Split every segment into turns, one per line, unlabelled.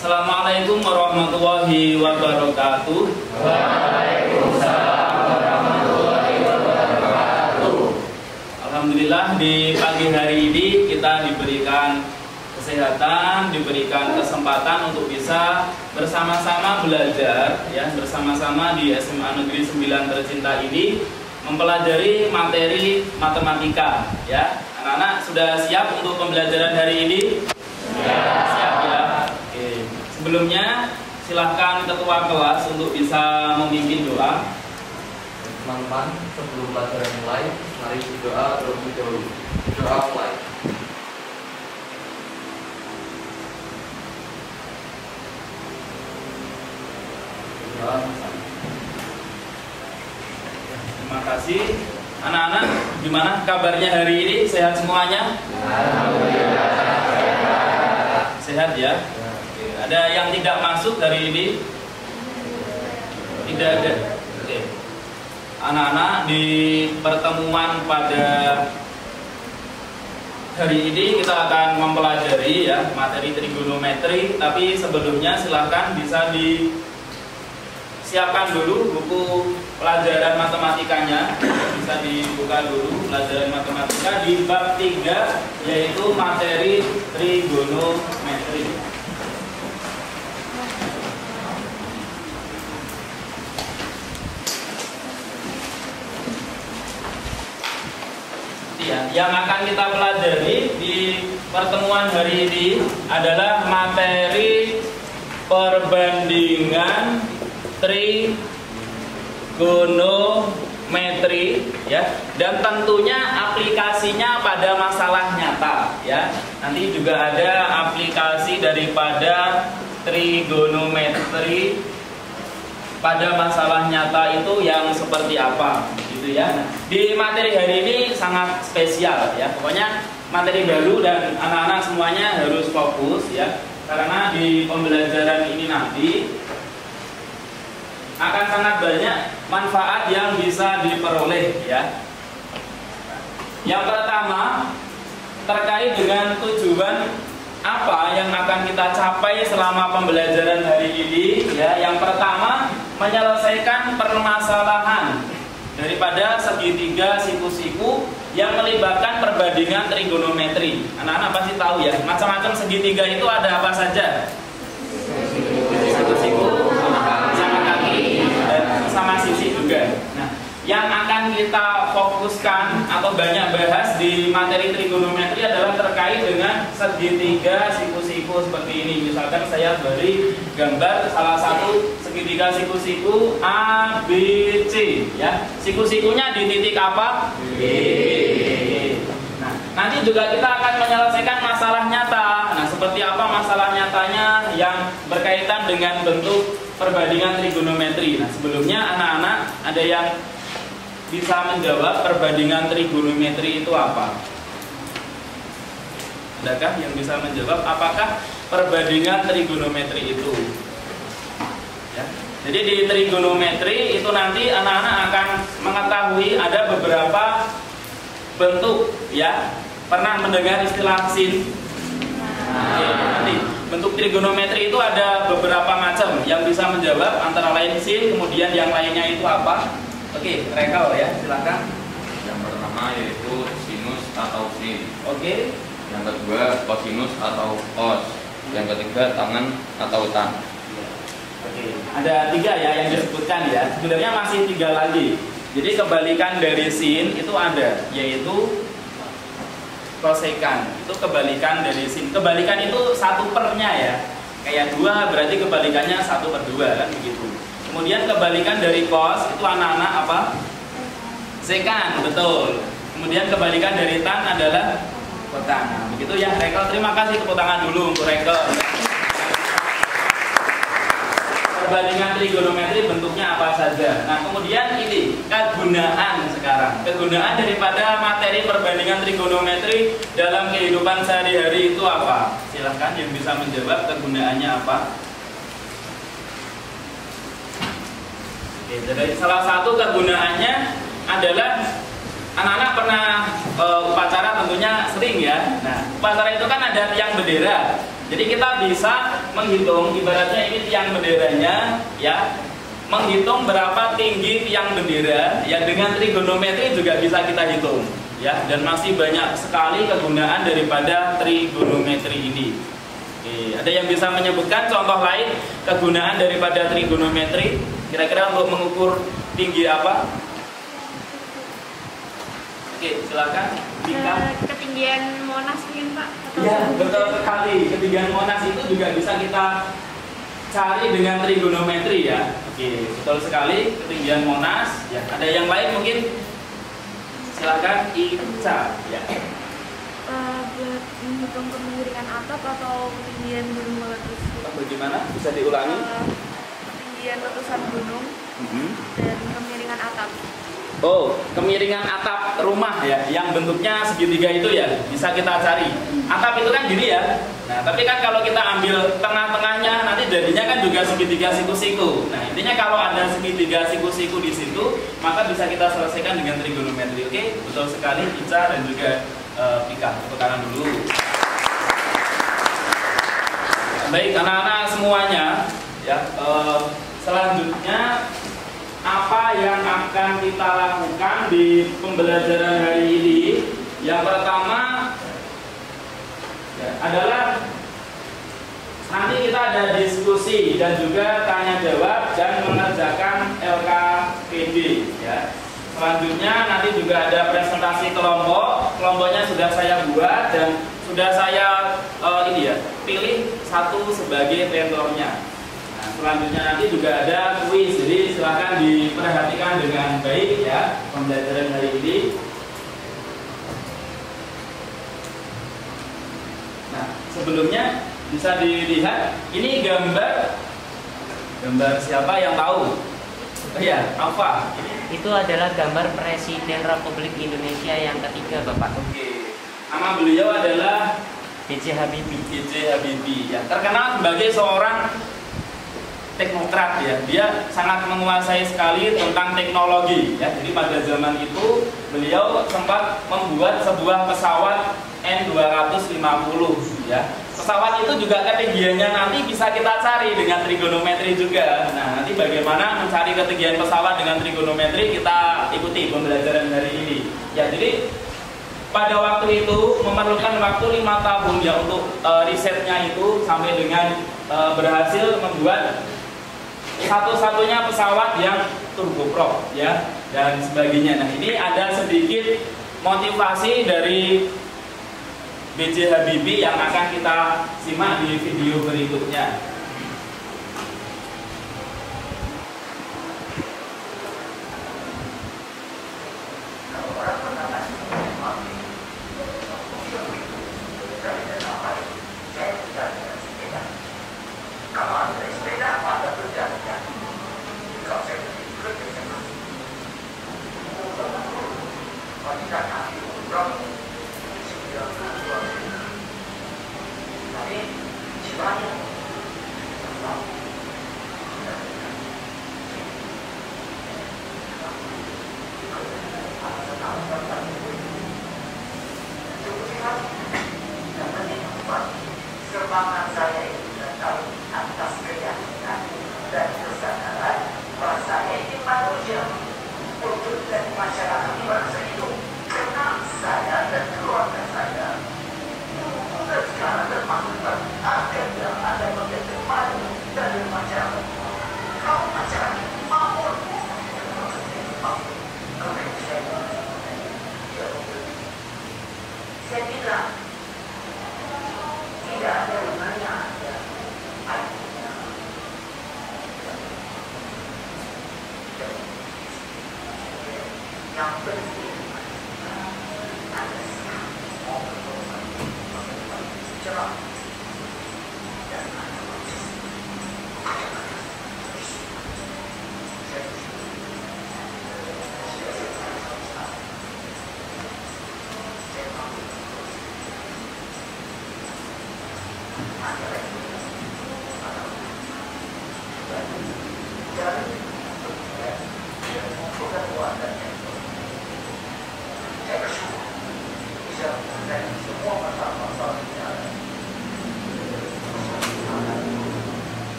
Assalamualaikum warahmatullahi wabarakatuh.
Waalaikumsalam warahmatullahi wabarakatuh.
Alhamdulillah di pagi hari ini kita diberikan kesehatan, diberikan kesempatan untuk bisa bersama-sama belajar ya, bersama-sama di SMA Negeri 9 tercinta ini mempelajari materi matematika ya. Anak-anak sudah siap untuk pembelajaran hari ini?
Ya.
Siap ya. Oke. Sebelumnya silahkan ketua kelas untuk bisa memimpin doa.
Teman-teman, sebelum pelajaran mulai, mari berdoa terlebih dahulu. Doa mulai.
Terima kasih. Anak-anak, gimana kabarnya hari ini? Sehat semuanya?
Alhamdulillah.
Sehat ya? Oke. Ada yang tidak masuk hari ini? Tidak ada. Oke. Anak-anak, di pertemuan pada hari ini kita akan mempelajari ya materi trigonometri. Tapi sebelumnya silahkan bisa disiapkan dulu buku pelajaran matematikanya. Bisa dibuka dulu pelajaran matematika di bab 3, yaitu materi trigonometri. Ya, yang akan kita pelajari di pertemuan hari ini adalah materi perbandingan trigonometri ya, dan tentunya aplikasinya pada masalah nyata ya. Nanti juga ada aplikasi daripada trigonometri pada masalah nyata itu yang seperti apa gitu ya. Nah, di materi hari ini sangat spesial ya. Pokoknya materi baru dan anak-anak semuanya harus fokus ya. Karena di pembelajaran ini nanti akan sangat banyak manfaat yang bisa diperoleh ya. Yang pertama terkait dengan tujuan apa yang akan kita capai selama pembelajaran hari ini ya. Yang pertama, menyelesaikan permasalahan daripada segitiga siku-siku yang melibatkan perbandingan trigonometri. Anak-anak pasti tahu ya, macam-macam segitiga itu ada apa saja? Siku-siku, sama kaki, dan sama sisi juga. Nah, yang akan kita fokuskan atau banyak bahas di materi trigonometri adalah terkait dengan segitiga siku-siku seperti ini. Misalkan saya beri gambar salah satu segitiga siku-siku A, B, C ya. Siku-sikunya di titik apa? B. Nah, nanti juga kita akan menyelesaikan masalah nyata. Nah, seperti apa masalah nyatanya yang berkaitan dengan bentuk perbandingan trigonometri. Nah, sebelumnya anak-anak ada yang bisa menjawab perbandingan trigonometri itu apa? Adakah yang bisa menjawab apakah perbandingan trigonometri itu? Ya. Jadi di trigonometri itu nanti anak-anak akan mengetahui ada beberapa bentuk ya. Pernah mendengar istilah sin? Oke, nanti bentuk trigonometri itu ada beberapa macam. Yang bisa menjawab antara lain sin, kemudian yang lainnya itu apa? Oke, rekal ya, silakan.
Yang pertama yaitu sinus atau sin.
Oke.
Yang kedua kosinus atau cos. Yang ketiga tangen atau tan.
Oke. Ada 3 ya yang disebutkan ya. Sebenarnya masih 3 lagi. Jadi kebalikan dari sin itu ada, yaitu kosekan. Itu kebalikan dari sin. Kebalikan itu 1/nya ya. Kayak 2 berarti kebalikannya 1/2 kan begitu. Kemudian kebalikan dari cos itu anak-anak apa? Sekan, betul. Kemudian kebalikan dari tan adalah kotan. Nah, begitu ya, Rekel. Terima kasih, tepuk tangan dulu untuk Rekel. Perbandingan trigonometri bentuknya apa saja. Nah, kemudian ini kegunaan sekarang. Kegunaan daripada materi perbandingan trigonometri dalam kehidupan sehari-hari itu apa? Silahkan yang bisa menjawab kegunaannya apa. Jadi salah satu kegunaannya adalah anak-anak pernah upacara tentunya sering ya. Nah, upacara itu kan ada tiang bendera. Jadi kita bisa menghitung, ibaratnya ini tiang benderanya, ya, menghitung berapa tinggi tiang bendera, ya dengan trigonometri juga bisa kita hitung, ya, dan masih banyak sekali kegunaan daripada trigonometri ini. Oke, ada yang bisa menyebutkan contoh lain kegunaan daripada trigonometri? Kira-kira untuk mengukur tinggi apa? Oke, silakan.
Ketinggian Monas mungkin Pak?
Ya, betul sekali. Ketinggian Monas itu juga bisa kita cari dengan trigonometri ya. Oke, betul sekali. Ketinggian Monas. Ya, ada yang lain mungkin? Silakan Ica. Ya.
Buat menghitung kemiringan atap atau ketinggian gunung meletus.
Bagaimana? Bisa diulangi?
Ketinggian letusan gunung dan kemiringan atap.
Oh, kemiringan atap rumah ya, yang bentuknya segitiga itu ya, bisa kita cari. Atap itu kan gini ya. Nah, tapi kan kalau kita ambil tengah-tengahnya, nanti jadinya kan juga segitiga siku-siku. Nah, intinya kalau ada segitiga siku-siku di situ, maka bisa kita selesaikan dengan trigonometri. Oke, betul sekali Ica dan juga Pika. Tepuk tangan dulu. Baik, anak-anak semuanya, ya. Selanjutnya apa yang akan kita lakukan di pembelajaran hari ini? Yang pertama ya, adalah nanti kita ada diskusi dan juga tanya jawab dan mengerjakan LKPD ya. Selanjutnya nanti juga ada presentasi kelompok. Kelompoknya sudah saya buat dan sudah saya pilih satu sebagai mentornya. Selanjutnya nanti juga ada kuis, jadi silahkan diperhatikan dengan baik ya pembelajaran hari ini. Nah, sebelumnya bisa dilihat ini gambar siapa yang tahu? Oh ya, apa?
Itu adalah gambar Presiden Republik Indonesia yang ketiga, Bapak.
Oke. Nama beliau adalah
B.J. Habibie.
B.J. Habibie ya, terkenal sebagai seorang teknokrat ya, dia sangat menguasai sekali tentang teknologi ya. Jadi pada zaman itu beliau sempat membuat sebuah pesawat N250 ya. Pesawat itu juga ketinggiannya nanti bisa kita cari dengan trigonometri juga. Nah, nanti bagaimana mencari ketinggian pesawat dengan trigonometri kita ikuti pembelajaran hari ini. Ya, jadi pada waktu itu memerlukan waktu 5 tahun ya untuk risetnya itu sampai dengan berhasil membuat satu-satunya pesawat yang turboprop ya dan sebagainya. Nah, ini ada sedikit motivasi dari B.J. Habibie yang akan kita simak di video berikutnya.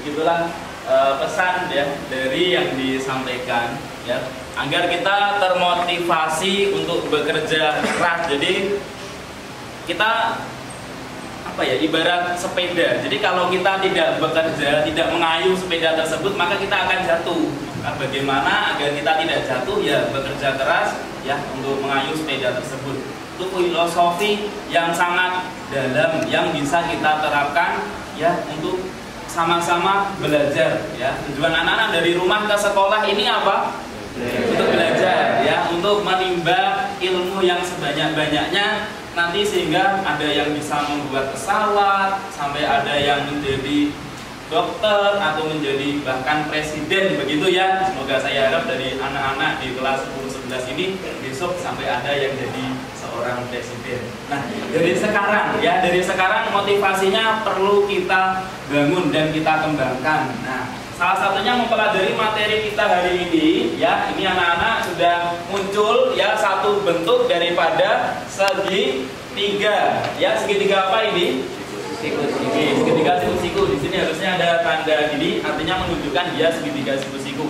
begitulah pesan ya dari yang disampaikan ya, agar kita termotivasi untuk bekerja keras. Jadi kita apa ya, ibarat sepeda. Jadi kalau kita tidak bekerja, tidak mengayuh sepeda tersebut, maka kita akan jatuh. Nah, bagaimana agar kita tidak jatuh? Ya bekerja keras ya untuk mengayuh sepeda tersebut. Itu filosofi yang sangat dalam yang bisa kita terapkan ya untuk sama-sama belajar ya. Tujuan anak-anak dari rumah ke sekolah ini apa? Untuk belajar ya, untuk menimba ilmu yang sebanyak-banyaknya nanti, sehingga ada yang bisa membuat pesawat, sampai ada yang menjadi dokter atau menjadi bahkan presiden, begitu ya. Semoga saya harap dari anak-anak di kelas 10-11 ini besok sampai ada yang jadi seorang presiden. Nah, dari sekarang ya, dari sekarang motivasinya perlu kita bangun dan kita kembangkan. Nah, salah satunya mempelajari materi kita hari ini ya. Ini anak-anak sudah muncul ya satu bentuk daripada segitiga ya. Segitiga apa ini? Segitiga siku-siku. Di sini harusnya ada tanda gini, artinya menunjukkan dia segitiga siku-siku.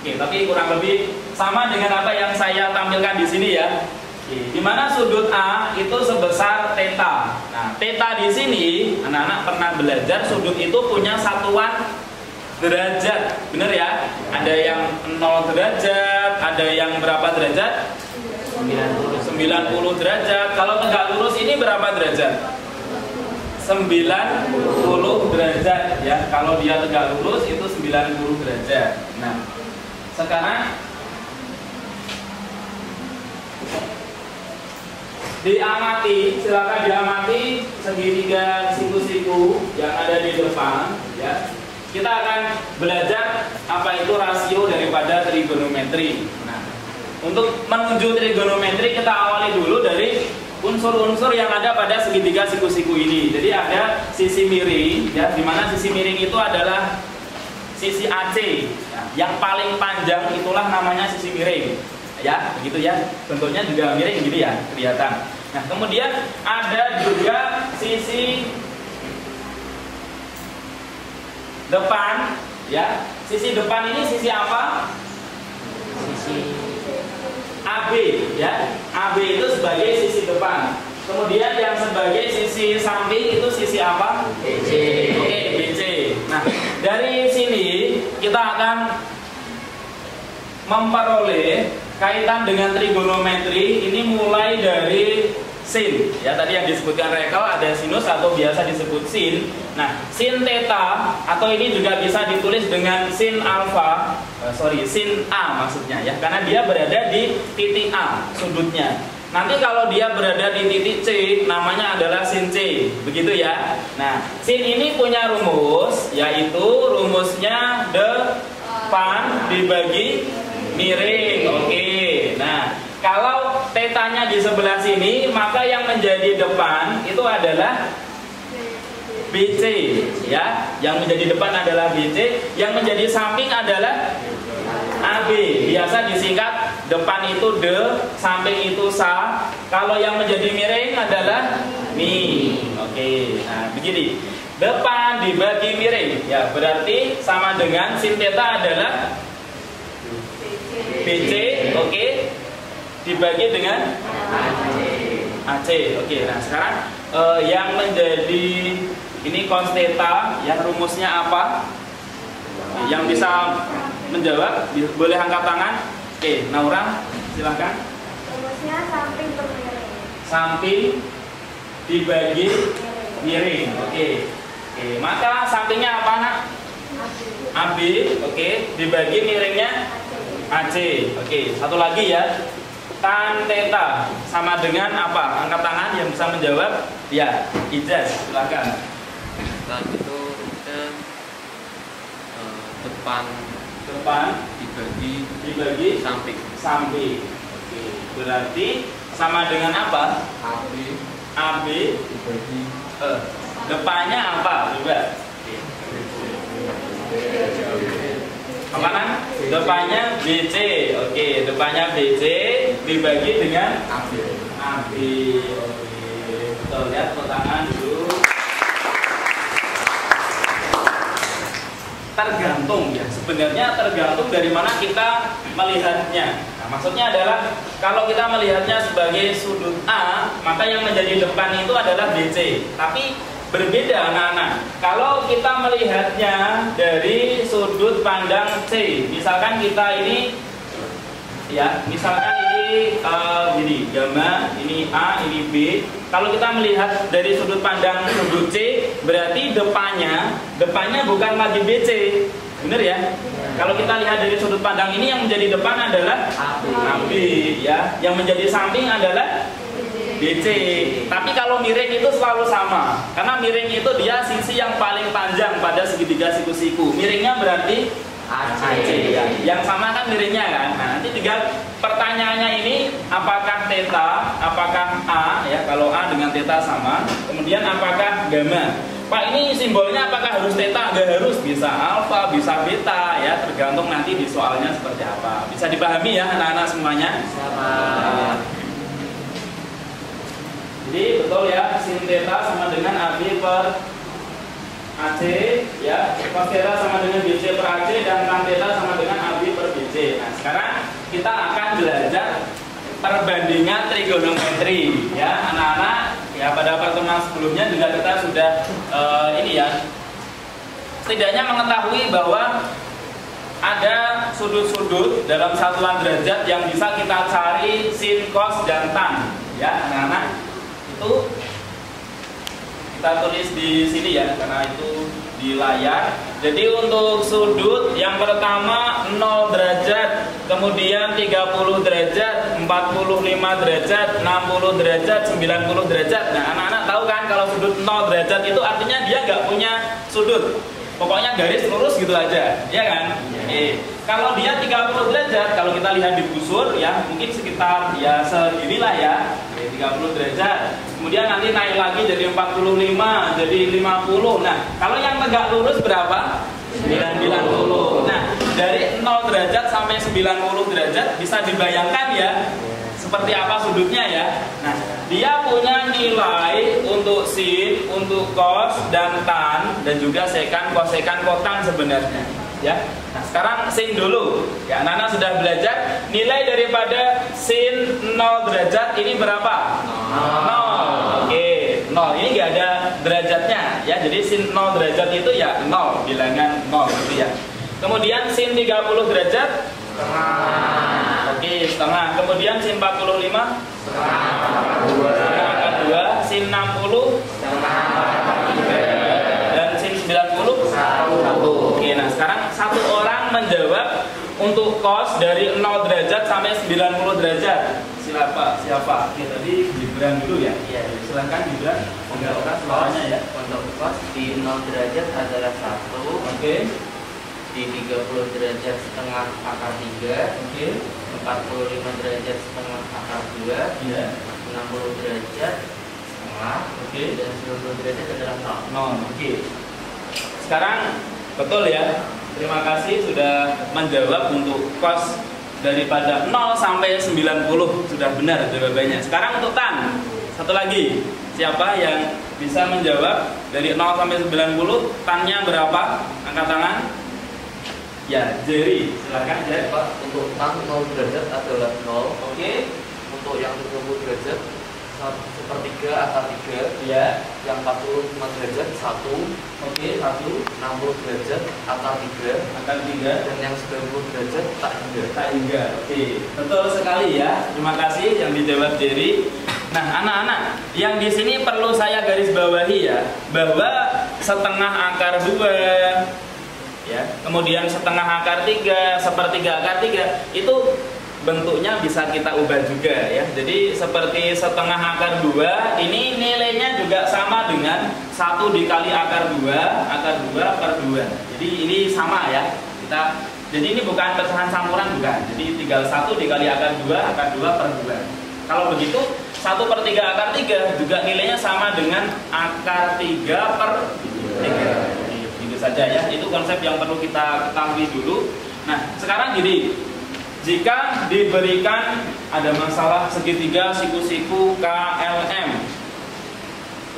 Oke, tapi kurang lebih sama dengan apa yang saya tampilkan di sini ya. Oke, di mana sudut A itu sebesar theta. Nah, theta di sini anak-anak pernah belajar sudut itu punya satuan derajat, bener ya? Ada yang 0 derajat, ada yang berapa derajat? 90 derajat. Kalau tegak lurus ini berapa derajat? 90 derajat ya. Kalau dia tegak lurus itu 90 derajat. Nah, sekarang diamati, silakan diamati segitiga siku-siku yang ada di depan ya. Kita akan belajar apa itu rasio daripada trigonometri. Nah, untuk menuju trigonometri kita awali dulu dari unsur-unsur yang ada pada segitiga siku-siku ini. Jadi ada sisi miring ya, di mana sisi miring itu adalah sisi AC ya, yang paling panjang itulah namanya sisi miring ya, begitu ya. Bentuknya juga miring gini ya, kelihatan. Nah, kemudian ada juga sisi depan ya. Sisi depan ini sisi apa? Sisi AB ya. AB itu sebagai sisi depan. Kemudian yang sebagai sisi samping itu sisi apa? BC. Oke, BC. Nah, dari sini kita akan memperoleh kaitan dengan trigonometri ini mulai dari sin ya, tadi yang disebutkan Rekel ada sinus atau biasa disebut sin. Nah, sin theta atau ini juga bisa ditulis dengan sin alfa, sin A maksudnya ya, karena dia berada di titik A sudutnya. Nanti kalau dia berada di titik C namanya adalah sin C, begitu ya. Nah, sin ini punya rumus, yaitu rumusnya depan dibagi miring. Oke. Nah, kalau tetanya di sebelah sini, maka yang menjadi depan itu adalah BC ya. Yang menjadi depan adalah BC, yang menjadi samping adalah AB. Biasa disingkat depan itu de, samping itu sa. Kalau yang menjadi miring adalah mi. Oke. Nah, begini. Depan dibagi miring ya, berarti sama dengan sin theta adalah BC, oke, dibagi dengan AC. Oke, nah sekarang yang menjadi ini cos theta, yang rumusnya apa? Yang bisa menjawab boleh angkat tangan. Oke, Naura, silahkan.
Rumusnya samping per miring.
Samping dibagi miring. Oke, maka sampingnya apa, Nak? AB. Oke, dibagi miringnya AC. Oke, satu lagi ya. Tan theta sama dengan apa? Angkat tangan yang bisa menjawab. Ya, Ijaz, silakan.
Tan itu depan dibagi samping. Oke,
berarti sama dengan apa? AB
dibagi
depannya apa? Coba. Kanan depannya BC. Oke, depannya BC dibagi dengan AB. Oke, betul, lihat tangan dulu. tergantung ya. Sebenarnya tergantung dari mana kita melihatnya. Nah, maksudnya adalah kalau kita melihatnya sebagai sudut A, maka yang menjadi depan itu adalah BC. Tapi berbeda anak-anak. Kalau kita melihatnya dari sudut pandang C, misalkan kita ini ya, misalkan ini gini, gamma, ini A, ini B. Kalau kita melihat dari sudut pandang sudut C, berarti depannya bukan lagi BC. Benar ya? Kalau kita lihat dari sudut pandang ini, yang menjadi depan adalah AB ya. Yang menjadi samping adalah BC. Tapi kalau miring itu selalu sama. Karena miring itu dia sisi yang paling panjang pada segitiga siku-siku. Miringnya berarti AC ya. Yang sama kan miringnya kan. Nah, nanti tinggal pertanyaannya ini apakah theta, apakah A ya, kalau A dengan theta sama. Kemudian apakah gamma. Pak, ini simbolnya apakah harus theta? Nggak harus, bisa alfa, bisa beta ya, tergantung nanti di soalnya seperti apa. Bisa dipahami ya anak-anak semuanya? Jadi betul ya, sin theta sama dengan AB per AC ya, cos theta sama dengan BC per AC, dan tan theta sama dengan AB per BC. Nah, sekarang kita akan belajar perbandingan trigonometri ya anak-anak ya. Pada pertemuan sebelumnya juga kita sudah ini ya, setidaknya mengetahui bahwa ada sudut-sudut dalam satuan derajat yang bisa kita cari sin, cos, dan tan ya anak-anak. Itu kita tulis di sini ya, karena itu di layar. Jadi untuk sudut yang pertama 0 derajat, kemudian 30 derajat, 45 derajat, 60 derajat, 90 derajat. Nah, anak-anak tahu kan kalau sudut 0 derajat itu artinya dia nggak punya sudut. Pokoknya garis lurus gitu aja, ya kan? Kalau dia 30 derajat, kalau kita lihat di busur ya, mungkin sekitar ya seginilah ya, 30 derajat. Kemudian nanti naik lagi jadi 45, jadi 50. Nah, kalau yang tegak lurus berapa? 90. Nah, dari 0 derajat sampai 90 derajat bisa dibayangkan ya seperti apa sudutnya ya. Nah, dia punya nilai untuk sin, untuk cos, dan tan, dan juga sekan, kosekan, kotan sebenarnya ya. Nah, sekarang sin dulu ya. Anak-anak sudah belajar nilai daripada sin 0 derajat ini berapa? 0. Oke, 0. Ini nggak ada derajatnya ya. Jadi sin 0 derajat itu ya 0, bilangan 0 gitu ya. Kemudian sin 30 derajat setengah. Oke, setengah. Kemudian sin 45 setengah akar 2, sin 60 setengah akar 3, dan sin 90 1. Oke, nah sekarang satu orang menjawab untuk cos dari 0 derajat sampai 90 derajat. Siapa? Oke, tadi Gibran dulu ya.
Iya.
Silakan Gibran. Enggak orang suaranya ya.
Untuk cos di 0 derajat adalah 1.
Oke.
Di 30 derajat setengah akar 3.
Oke.
45 derajat setengah akar 2.
Iya.
60 derajat setengah.
Oke.
Dan 90 derajat adalah 0.
Oke. Sekarang betul ya. Terima kasih sudah menjawab untuk cos daripada 0 sampai 90. Sudah benar jawabannya. Sekarang untuk tan. Satu lagi. Siapa yang bisa menjawab dari 0 sampai 90, tannya berapa? Angkat tangan. Ya, Jerry. Silakan, Jerry.
Pak, untuk tan 0 derajat adalah 0.
Oke.
Untuk yang 30 derajat 1/3 akar 3.
Ya.
Yang 45 derajat 1.
Oke, 1.
60 derajat akar 3.
Angkat 3.
Dan yang 90 derajat tak hingga.
Tak hingga. Oke, betul sekali ya. Terima kasih yang dijawab Jerry. Nah, anak-anak, yang di sini perlu saya garis bawahi ya, bahwa setengah akar 2 ya, kemudian setengah akar 3, 1/3 akar 3 itu bentuknya bisa kita ubah juga ya. Jadi seperti setengah akar 2 ini nilainya juga sama dengan 1 dikali akar 2 per 2. Jadi ini sama ya. Jadi ini bukan pecahan campuran, bukan. Jadi tinggal 1 dikali akar 2 per 2. Kalau begitu 1/3 akar 3 juga nilainya sama dengan akar 3 per 3. Itu saja ya. Itu konsep yang perlu kita ketahui dulu. Nah, sekarang gini. Jika diberikan ada masalah segitiga siku-siku KLM,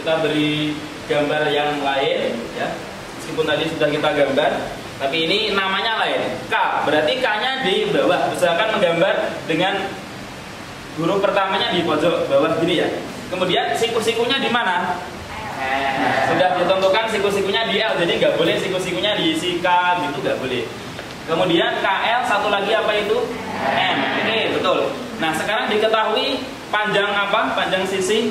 kita beri gambar yang lain ya. Meskipun tadi sudah kita gambar. Tapi ini namanya lain. K, berarti K-nya di bawah. Misalkan menggambar dengan huruf pertamanya di pojok bawah gini ya. Kemudian siku-sikunya di mana? Sudah ditentukan siku-sikunya di L, jadi nggak boleh siku-sikunya diisi K gitu, nggak boleh. Kemudian KL, satu lagi apa itu? M. Oke, betul. Nah, sekarang diketahui panjang apa? Panjang sisi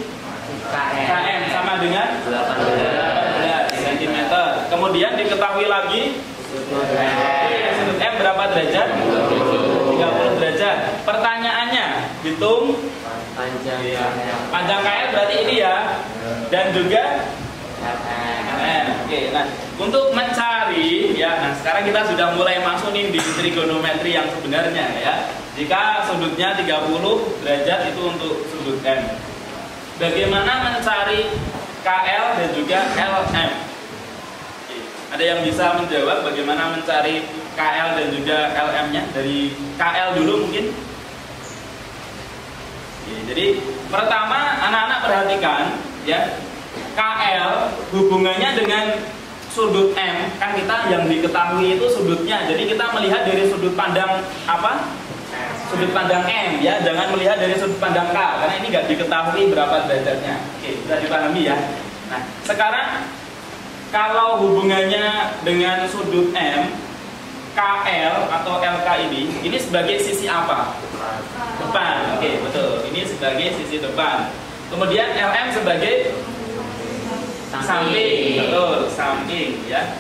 KM sama dengan 18 cm. Kemudian diketahui lagi sudut M berapa derajat? 30 derajat. Pertanyaannya, hitung panjang KL berarti ini ya. Dan juga Oke, nah untuk mencari ya, nah sekarang kita sudah mulai masuk nih di trigonometri yang sebenarnya ya. Jika sudutnya 30 derajat itu untuk sudut M. Bagaimana mencari KL dan juga LM? Oke, ada yang bisa menjawab bagaimana mencari KL dan juga LM-nya? Dari KL dulu mungkin. Oke, jadi pertama anak-anak perhatikan ya. KL hubungannya dengan sudut M, kan kita yang diketahui itu sudutnya. Jadi kita melihat dari sudut pandang apa? Sudut pandang M ya, jangan melihat dari sudut pandang K karena ini nggak diketahui berapa derajatnya. Oke, bisa dipahami ya. Nah, sekarang kalau hubungannya dengan sudut M, KL atau LK ini sebagai sisi apa? Depan. Oke, betul. Ini sebagai sisi depan. Kemudian LM sebagai samping, betul, samping ya.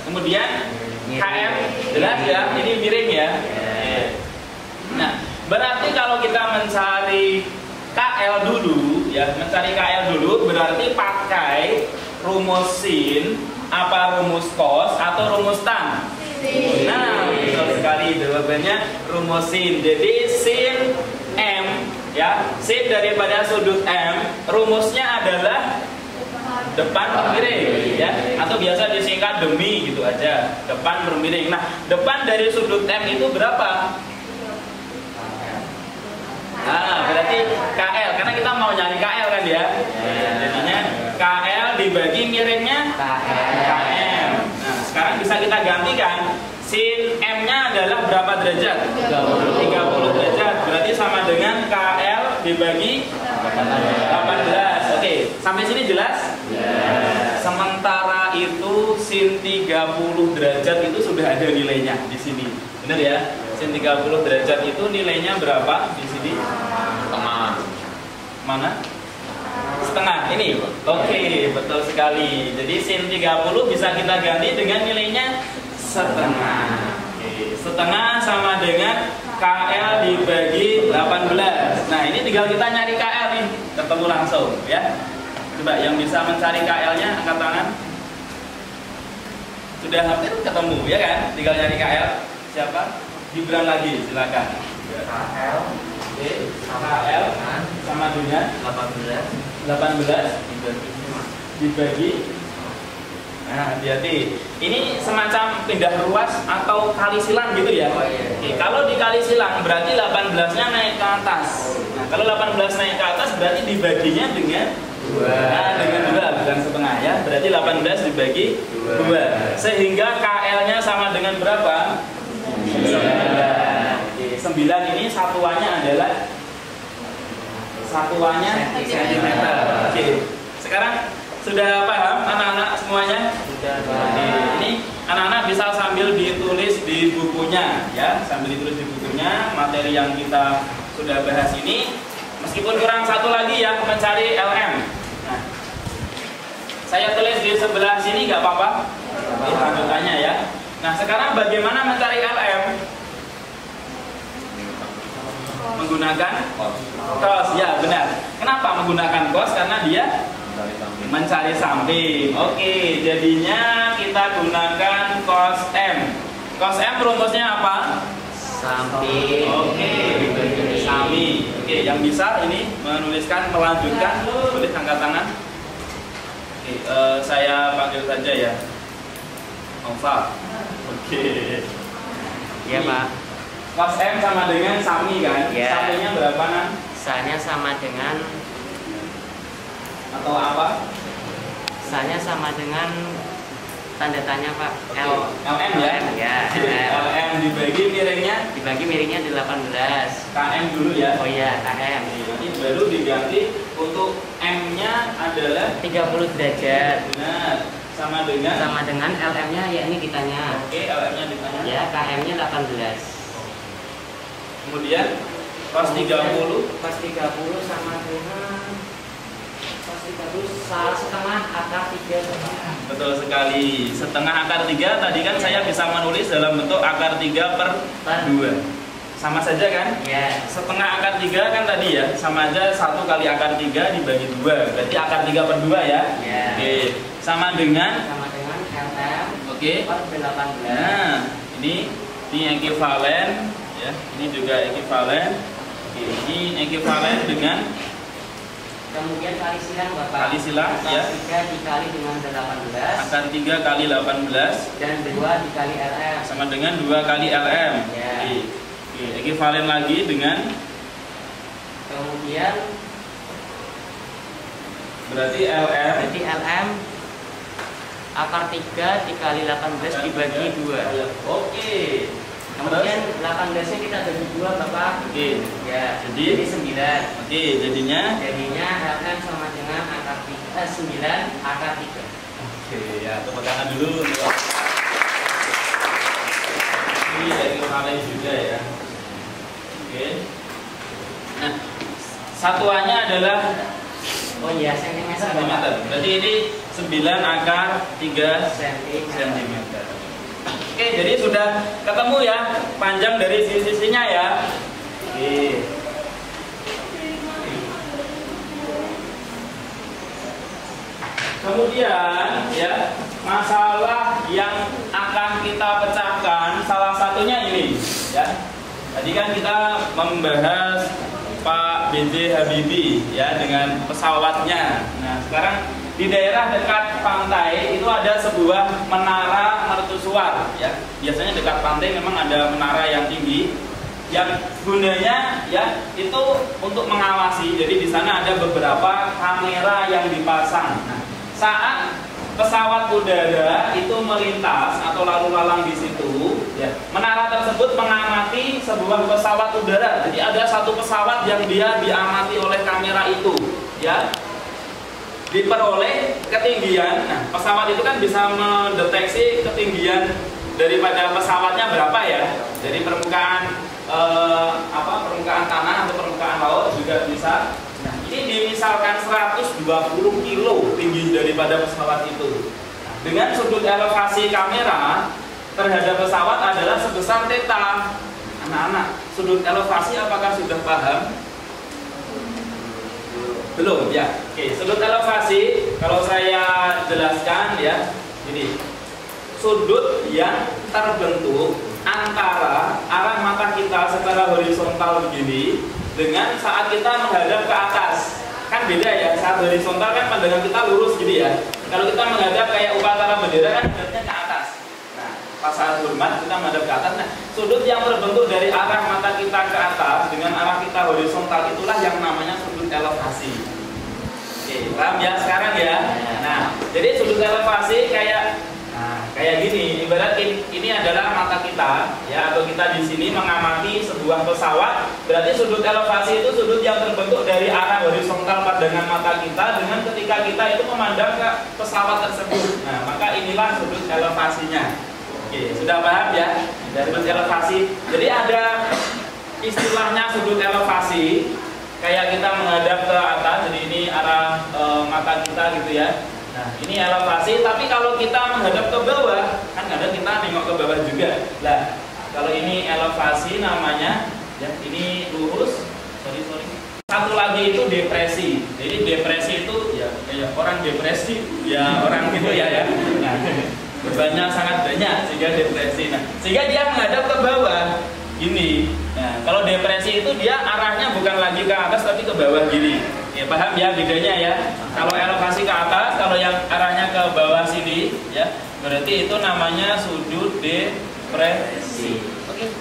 Kemudian KM jelas ya, ini miring ya. Nah, berarti kalau kita mencari KL dulu ya, mencari KL dulu berarti pakai rumus sin, apa rumus cos atau rumus tan? Nah, betul sekali jawabannya rumus sin. Jadi sin M ya, sin daripada sudut M rumusnya adalah depan bermiring ya, atau biasa disingkat demi gitu aja, depan bermiring. Nah, depan dari sudut M itu berapa? Nah, berarti KL, karena kita mau nyari KL kan ya. Jadinya KL dibagi miringnya KM. Nah, sekarang bisa kita gantikan. Sin M-nya adalah berapa derajat? 30 derajat. Berarti sama dengan KL dibagi 18. Oke, sampai sini jelas? Sementara itu sin 30 derajat itu sudah ada nilainya di sini. Benar ya? Sin 30 derajat itu nilainya berapa di sini?
Setengah.
Mana? Setengah ini. Oke, betul sekali. Jadi sin 30 bisa kita ganti dengan nilainya setengah. Oke, setengah sama dengan KL dibagi 18. Nah, ini tinggal kita nyari KL nih, ketemu langsung ya. Coba yang bisa mencari KL-nya angkat tangan. Sudah hampir ketemu ya kan? Tinggal nyari KL. Siapa? Gibran lagi, silakan.
KL
KL sama dengan 18 dibagi. Nah, hati-hati. Ini semacam pindah ruas atau kali silang gitu ya. Oke, kalau di kali silang berarti 18-nya naik ke atas. Nah, kalau 18 naik ke atas berarti dibaginya dengan 2. Nah, dengan 2 bukan setengah ya. Berarti 18 dibagi 2. Sehingga KL-nya sama dengan berapa? 9. Oke, 9 ini satuannya adalah cm. Oke. Sekarang sudah paham anak-anak semuanya?
Sudah.
Ini anak-anak bisa sambil ditulis di bukunya ya, sambil ditulis di bukunya materi yang kita sudah bahas ini. Meskipun kurang satu lagi ya, mencari LM. Nah, saya tulis di sebelah sini nggak apa-apa? Ini lanjutannya ya. Nah, sekarang bagaimana mencari LM? Menggunakan cos, ya benar. Kenapa menggunakan cos? Karena dia mencari samping. Oke, jadinya kita gunakan cos M. Cos M rumusnya apa?
Samping.
Oke, sami. Oke, yang bisa ini menuliskan, melanjutkan, boleh angkat tangan. Oke, saya panggil saja ya, Nova. Oke.
Iya, Pak.
Cos M sama dengan sami kan?
Ya.
Saminya berapa Nan?
Sanya sama dengan
Atau apa?
Sanya sama dengan tanda tanya Pak.
Oke. LM ya?
Ya,
LM dibagi miringnya
dibagi miringnya 18.
KM dulu ya.
Oh iya, KM.
Ini baru diganti untuk M-nya adalah
30 derajat.
benar sama dengan
LM-nya yakni ditanya.
Oke, LM-nya ditanya.
Ya, KM-nya 18.
Kemudian cos 30
Cos 30 sama dengan cos 30 setengah akar 3.
betul sekali. Setengah akar 3 tadi kan saya bisa menulis dalam bentuk akar 3 per 2. Sama saja kan?
Ya.
Setengah akar 3 kan tadi ya, sama aja 1 kali akar 3 dibagi 2. Berarti akar 3 per 2 ya.
Ya.
Oke. Sama dengan
LM
oke.
per 18.
Nah, ini ekuivalen ya. Ini juga ekuivalen. Oke, ini ekuivalen dengan
Kemudian kali silang Bapak.
Kali silang, ya.
3 dikali dengan 18
akar 3 kali 18
dan 2 dikali LM.
sama dengan 2 kali LM.
Ya.
Oke, ekuivalen lagi dengan
Kemudian
berarti LM
akar 3 dikali 18 dibagi 2.
Oke.
Kemudian 18-nya kita bagi 2 Bapak.
Oke.
Ya,
Jadi
9.
Oke, jadinya
LM sama dengan akar 9 akar 3.
oke ya, tepuk tangan dulu. Ini ekuivalen juga ya. Oke. Nah, satuannya adalah
Oh iya, sentimeter.
sentimeter. Berarti ini 9 akar 3
Sentimeter.
cm. Oke, jadi sudah ketemu ya panjang dari sisi-sisinya ya. Oke. Kemudian ya, masalah yang akan kita pecahkan salah satunya ini ya. Tadi kan kita membahas Pak B.J. Habibie ya dengan pesawatnya. Nah, sekarang di daerah dekat pantai itu ada sebuah menara mercusuar ya. Biasanya dekat pantai memang ada menara yang tinggi yang gunanya ya itu untuk mengawasi. Jadi di sana ada beberapa kamera yang dipasang. Nah, saat pesawat udara itu melintas atau lalu lalang di situ, ya, menara tersebut mengamati sebuah pesawat udara. Jadi ada satu pesawat yang dia diamati oleh kamera itu, ya. Diperoleh ketinggian. Nah, pesawat itu kan bisa mendeteksi ketinggian daripada pesawatnya berapa ya. Dari permukaan permukaan tanah atau permukaan laut juga bisa. Nah, ini dimisalkan 120 kilo tinggi daripada pesawat itu. Nah, dengan sudut elevasi kamera terhadap pesawat adalah sebesar theta. Anak-anak, sudut elevasi apakah sudah paham? Belum ya. Oke, sudut elevasi kalau saya jelaskan ya, ini sudut yang terbentuk antara arah mata kita secara horizontal begini dengan saat kita menghadap ke atas. Kan beda ya, saat horizontal kan pandangan kita lurus gini ya. Kalau kita menghadap kayak upacara bendera kan menghadapnya ke atas. Nah, pas saat hormat kita menghadap ke atas. Nah, sudut yang terbentuk dari arah mata kita ke atas dengan arah kita horizontal itulah yang namanya sudut elevasi. Oke, paham ya sekarang ya? Nah, jadi sudut elevasi kayak gini, ibarat ini adalah mata kita, ya, atau kita di sini mengamati sebuah pesawat, berarti sudut elevasi itu sudut yang terbentuk dari arah horizontal pandangan mata kita dengan ketika kita itu memandang ke pesawat tersebut. Nah, maka inilah sudut elevasinya. Oke, sudah paham ya? Sudut elevasi. Jadi ada istilahnya sudut elevasi, kayak kita menghadap ke atas, jadi ini arah mata kita gitu ya. Nah, ini elevasi, tapi kalau kita menghadap ke bawah, kan kadang kita nengok ke bawah juga. Nah, kalau ini elevasi namanya, ya, ini lurus. Sorry. Satu lagi itu depresi. Jadi depresi itu ya kayak orang depresi, ya orang gitu ya. Nah, bebannya sangat banyak sehingga depresi. Nah, sehingga dia menghadap ke bawah. Gini. Nah, kalau depresi itu dia arahnya bukan lagi ke atas tapi ke bawah gini. Ya, paham ya bedanya ya. Kalau elevasi ke atas, kalau yang arahnya ke bawah sini, ya, berarti itu namanya sudut depresi. Oke.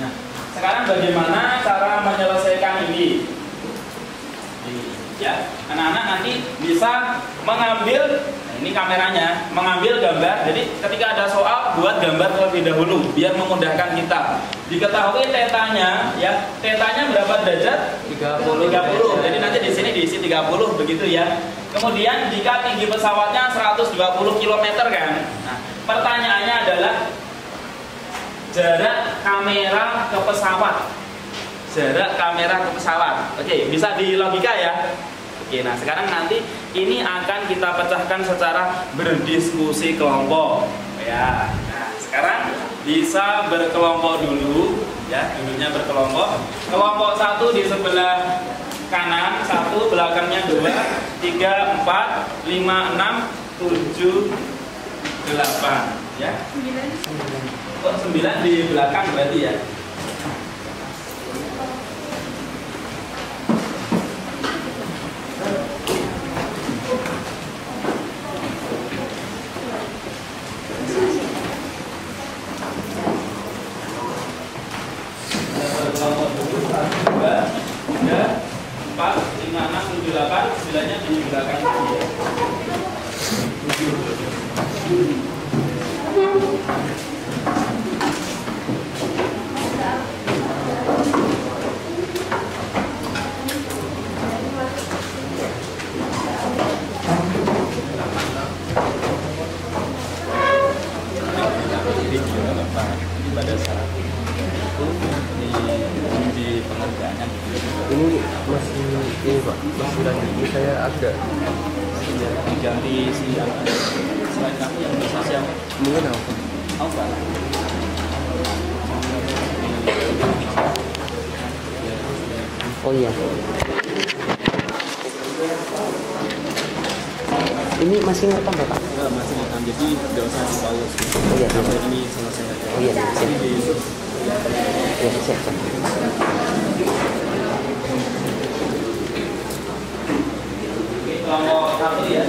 Nah, sekarang bagaimana cara menyelesaikan ini? Ya, anak-anak nanti bisa mengambil ini kameranya mengambil gambar. Jadi ketika ada soal buat gambar terlebih dahulu biar memudahkan kita. Diketahui tetanya ya, tetanya berapa derajat? 30. Jadi nanti di sini diisi 30 begitu ya. Kemudian jika tinggi pesawatnya 120 km kan. Nah, pertanyaannya adalah jarak kamera ke pesawat. Jarak kamera ke pesawat. Oke, bisa di logika ya. Oke, nah sekarang nanti ini akan kita pecahkan secara berdiskusi kelompok ya. Nah, sekarang bisa berkelompok dulu ya, dulunya berkelompok. Kelompok 1 di sebelah kanan, 1 belakangnya 2, 3, 4, 5, 6, 7, 8 ya. 9. Oh, 9 di belakang berarti ya. Kelompok 1, 2, 3, 4, 5, 6, 7, 8, 9-nya di belakang ini ya. Pada saat itu di pengerjaannya
ini masih Pak, masih lanjut. Ini saya agak
diganti siang. Selain kamu yang bisa siang
mungkin apa?
Apa?
Oh iya. Ini masih ngerekam ya Pak?
Enggak, masih ngerekam, jadi nggak usah di-pause.
Oh iya,
sampai ini selesai.
Oh iya, siap. Ya, siap.
Kelompok 1 ya.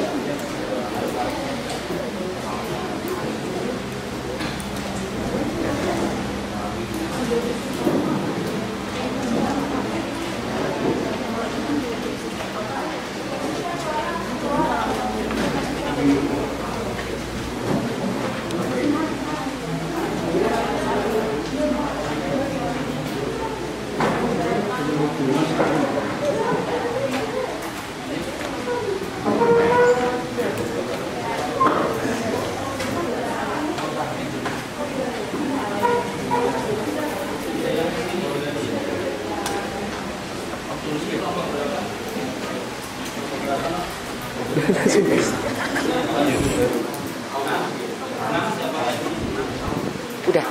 Udah.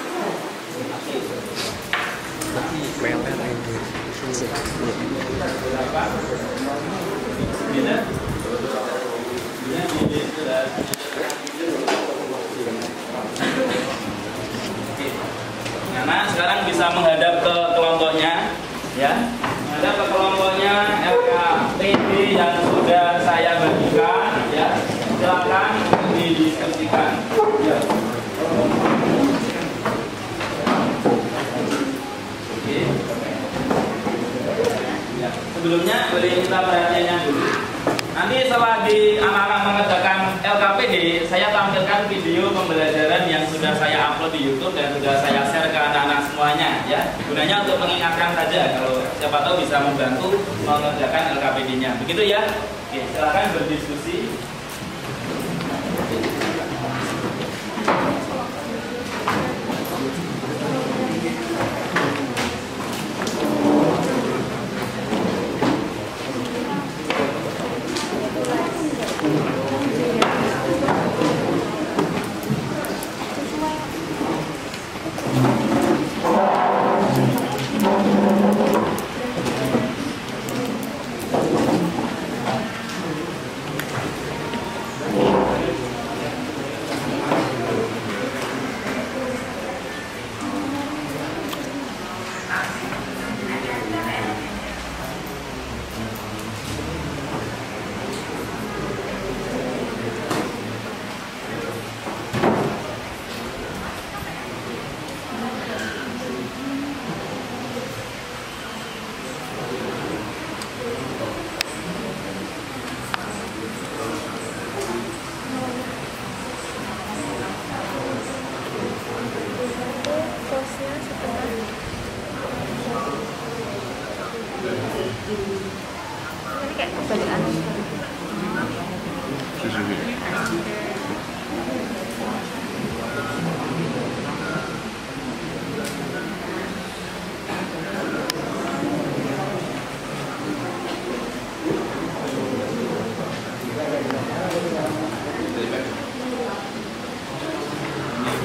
Merah ini.
Nah, sekarang bisa menghadap ke kelompoknya ya. Menghadap ke kelompoknya LKPD yang sudah saya bagikan ya. Silakan didiskusikan. Ya. Oke. Ya. Sebelumnya boleh minta perhatiannya dulu. Nanti setelah anak-anak mengerjakan LKPD, saya tampilkan video pembelajaran yang sudah saya upload di YouTube dan sudah saya share ke anak-anak semuanya ya. Gunanya untuk mengingatkan saja kalau siapa tahu bisa membantu mengerjakan LKPD-nya. Begitu ya. Oke, silakan berdiskusi.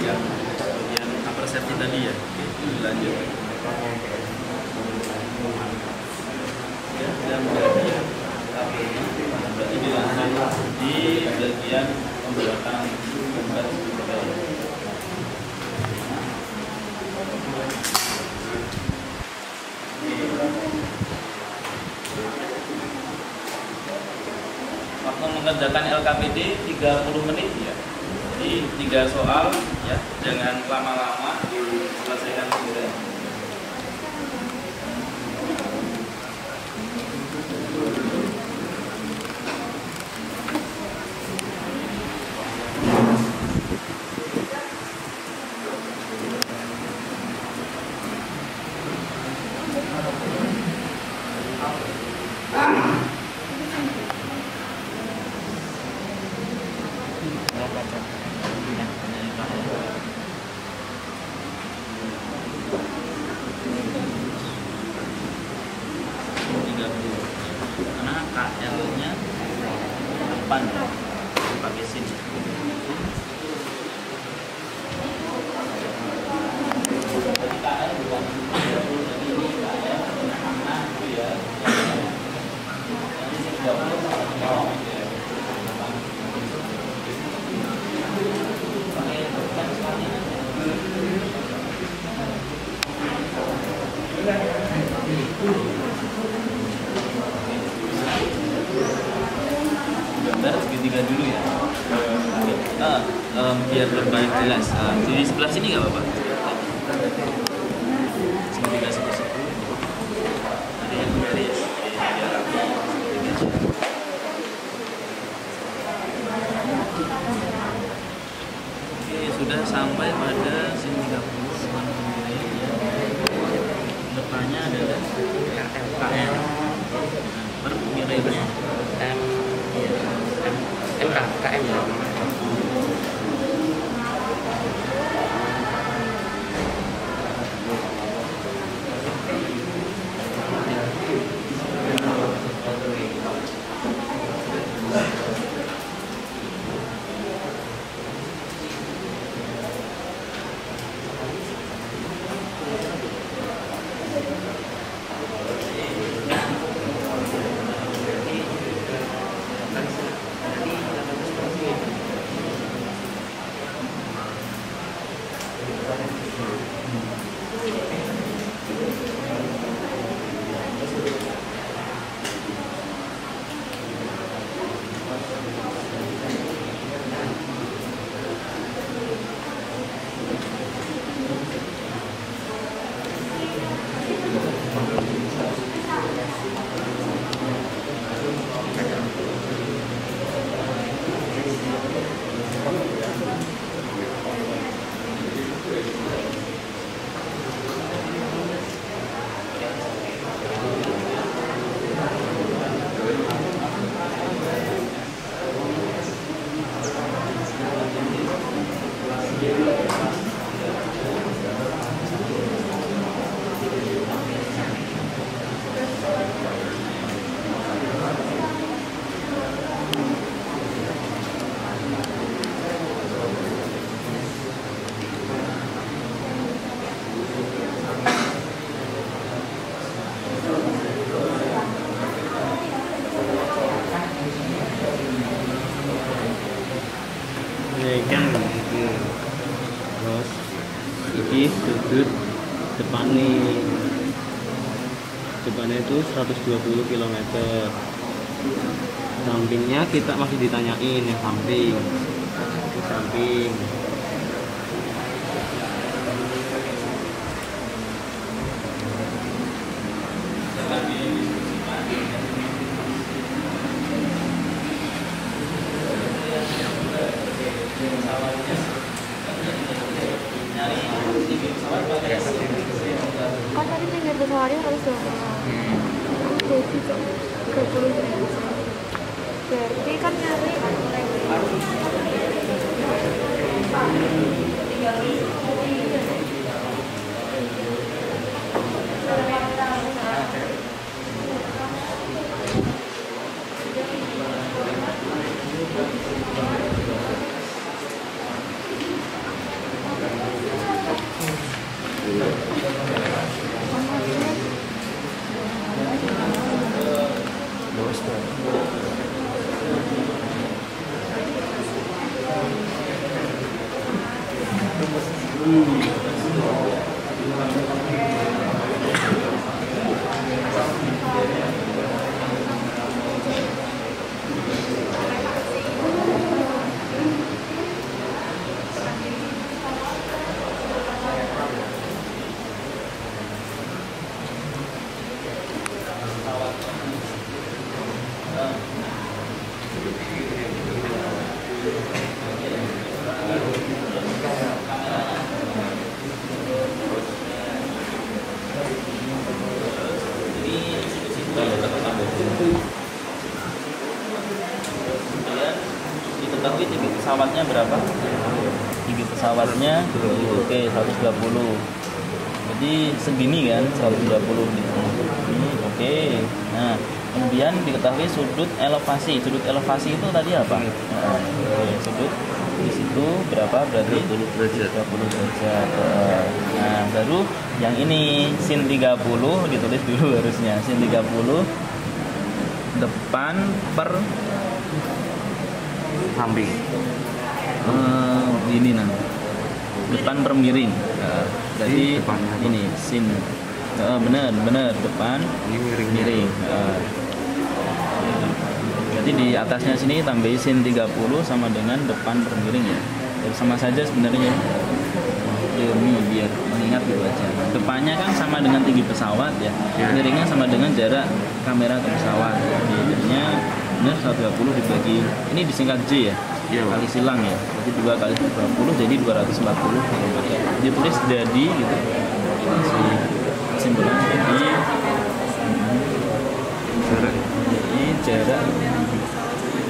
yang persepsi tadi ya. Oke, lanjut. Ya, dan bagian KPI berarti dilakukan di bagian pembuatan gambar juga. Waktu mengerjakan LKPD 30 menit ya. Jadi 3 soal ya, jangan lama-lama, diselesaikan segera. Karena KL-nya depan pakai sini. Jadi KL bukan 30, jadi ini KL tengah itu ya. Jadi 30 sama ya. Pakai depan sekali aja. Gambar segitiga dulu ya. Biar lebih jelas. Di sebelah sini nggak apa-apa. Segitiga seperti itu. Ada yang garis. Biar rapi. Oke, sudah sampai pada sini 30. Depannya adalah KL. Per nilainya
KM ya.
Kan terus ini sudut depannya itu 120 km, sampingnya kita masih ditanyain yang samping
Kan tadi tinggal pesawatnya harus 20. Jadi 30.000. Berarti kan nyari
Diketahui tinggi pesawatnya berapa? Tinggi pesawatnya oke 120. Jadi segini kan 120 gitu. Oke. Nah, kemudian diketahui sudut elevasi. Sudut elevasi itu tadi apa? Nah, sudut di situ berapa berarti? 30 derajat. Nah, baru yang ini sin 30 ditulis dulu harusnya. Sin 30 depan per
samping.
Ini nanti depan per miring. Jadi ini sin. Benar depan
Ini
miring. Jadi di atasnya sini tambah sin 30 sama dengan depan per miring ya. Jadi sama saja sebenarnya. Ini biar mengingat gitu aja. Depannya kan sama dengan tinggi pesawat ya. Miringnya sama dengan jarak kamera ke pesawat. Jadinya benar 120 dibagi ini disingkat J ya. Kali silang ya. Jadi 2 kali 20 jadi 240 km. Ditulis jadi gitu. Ini simbolan jadi jarak.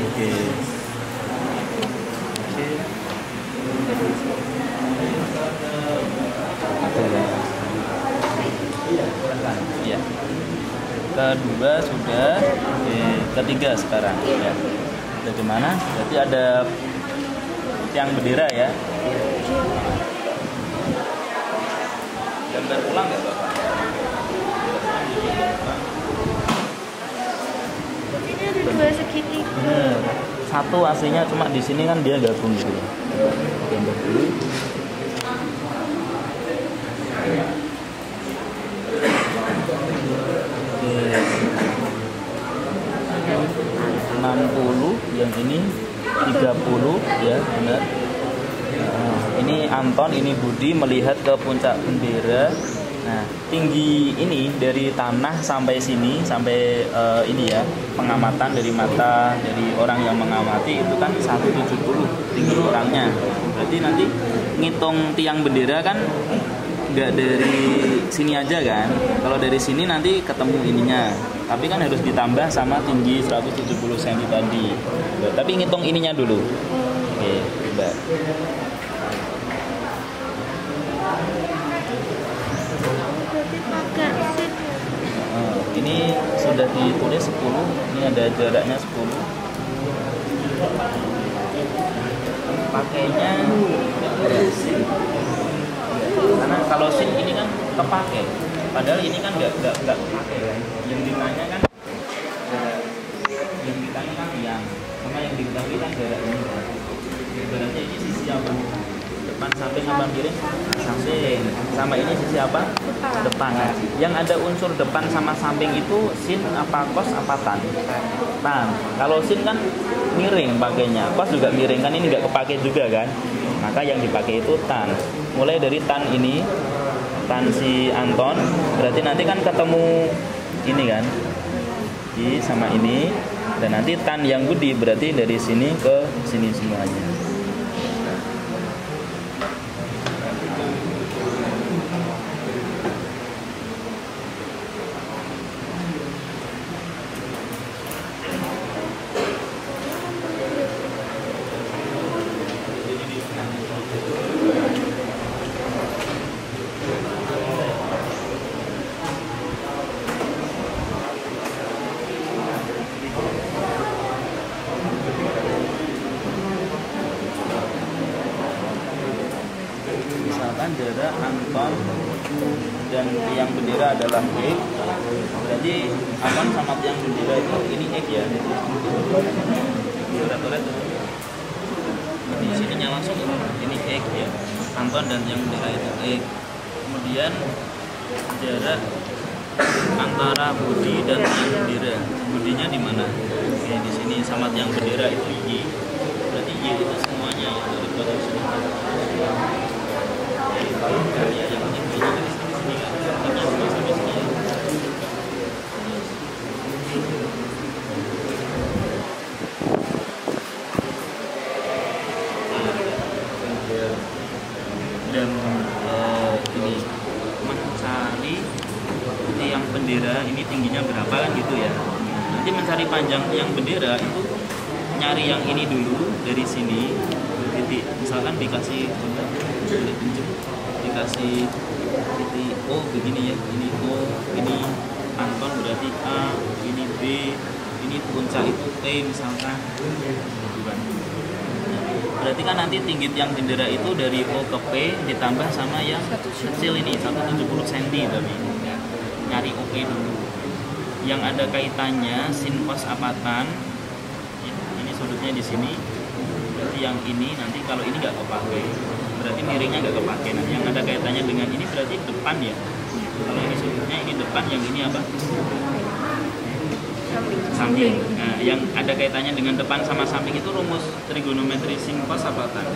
Oke. Ya. Kedua sudah. Oke. Ketiga sekarang ya. Bagaimana? Berarti ada tiang bendera ya. Gambar ulang nggak Bapak?
Ini ada dua segitiga.
Satu aslinya cuma di sini kan dia gabung gitu. Gambar dulu. Oke. 60 yang ini 30 ya benar. Ini Anton, ini Budi melihat ke puncak bendera. Nah, tinggi ini dari tanah sampai sini, sampai ini ya, pengamatan dari mata dari orang yang mengamati itu kan 170 tinggi orangnya. Berarti nanti ngitung tiang bendera kan nggak dari sini aja kan. Kalau dari sini nanti ketemu ininya. Tapi kan harus ditambah sama tinggi 170 cm tadi. Tapi ngitung ininya dulu. Oke, coba.
Berarti pakai seat.
Ini sudah ditulis 10. Ini ada jaraknya 10. Pakainya sin. Karena kalau sin ini kan kepake. Padahal ini kan nggak kepake kan. Yang ditanya kan tiang sama yang diketahui kan jarak ini. Berarti ini sisi apa? Depan samping apa miring? Samping. Sama ini sisi apa? Depan. Yang ada unsur depan sama samping itu sin apa kos apa tan? Tan. Kalau sin kan miring pakainya. Kos juga miring kan ini nggak kepake juga kan. Maka yang dipakai itu tan. Mulai dari tan ini, tan si Anton, berarti nanti kan ketemu ini kan, I sama ini, dan nanti tan yang Budi berarti dari sini ke sini semuanya. misalkan jarak Anton dan tiang bendera adalah X, berarti Anton sama tiang bendera itu ini X ya. Di sininya langsung ini X ya. Anton dan tiang bendera itu X. Kemudian jarak antara Budi dan tiang bendera. Budinya di mana? Oke, di sini sama tiang bendera itu Y. Berarti Y itu semuanya ya dari posisi ini. Ya, yang ini Y dari sini kan. Ini semua sampai sini ya. Dan ini mencari tiang bendera ini tingginya berapa kan gitu ya. Nanti mencari panjang tiang bendera itu nyari yang ini dulu dari sini titik, misalkan dikasih dikasih titik O begini ya, ini O, ini Anton berarti A, ini B, ini puncak itu P misalkan gitu kan. Berarti kan nanti tinggi tiang bendera itu dari O ke P ditambah sama yang kecil ini 170 cm tapi ya. Nyari OP dulu. Yang ada kaitannya sin cos apatan. Ya, ini sudutnya di sini. Berarti yang ini nanti kalau ini nggak kepake, berarti miringnya nggak kepake. Nah, yang ada kaitannya dengan ini berarti depan ya. Kalau ini sudutnya ini depan, yang ini apa? Samping. Nah, yang ada kaitannya dengan depan sama samping itu rumus trigonometri sin cos apa tan?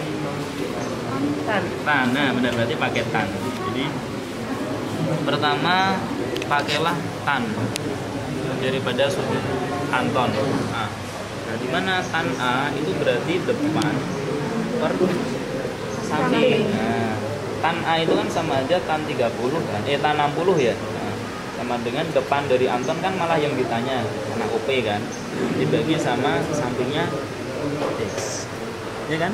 Tan. Nah, benar, berarti pakai tan. Jadi pertama pakailah tan daripada sudut Anton. Nah, di mana tan A itu berarti depan per samping. Nah, tan A itu kan sama aja tan 30 kan? Tan 60 ya. Sama dengan depan dari Anton kan malah yang ditanya karena OP kan dibagi sama sampingnya X ya kan,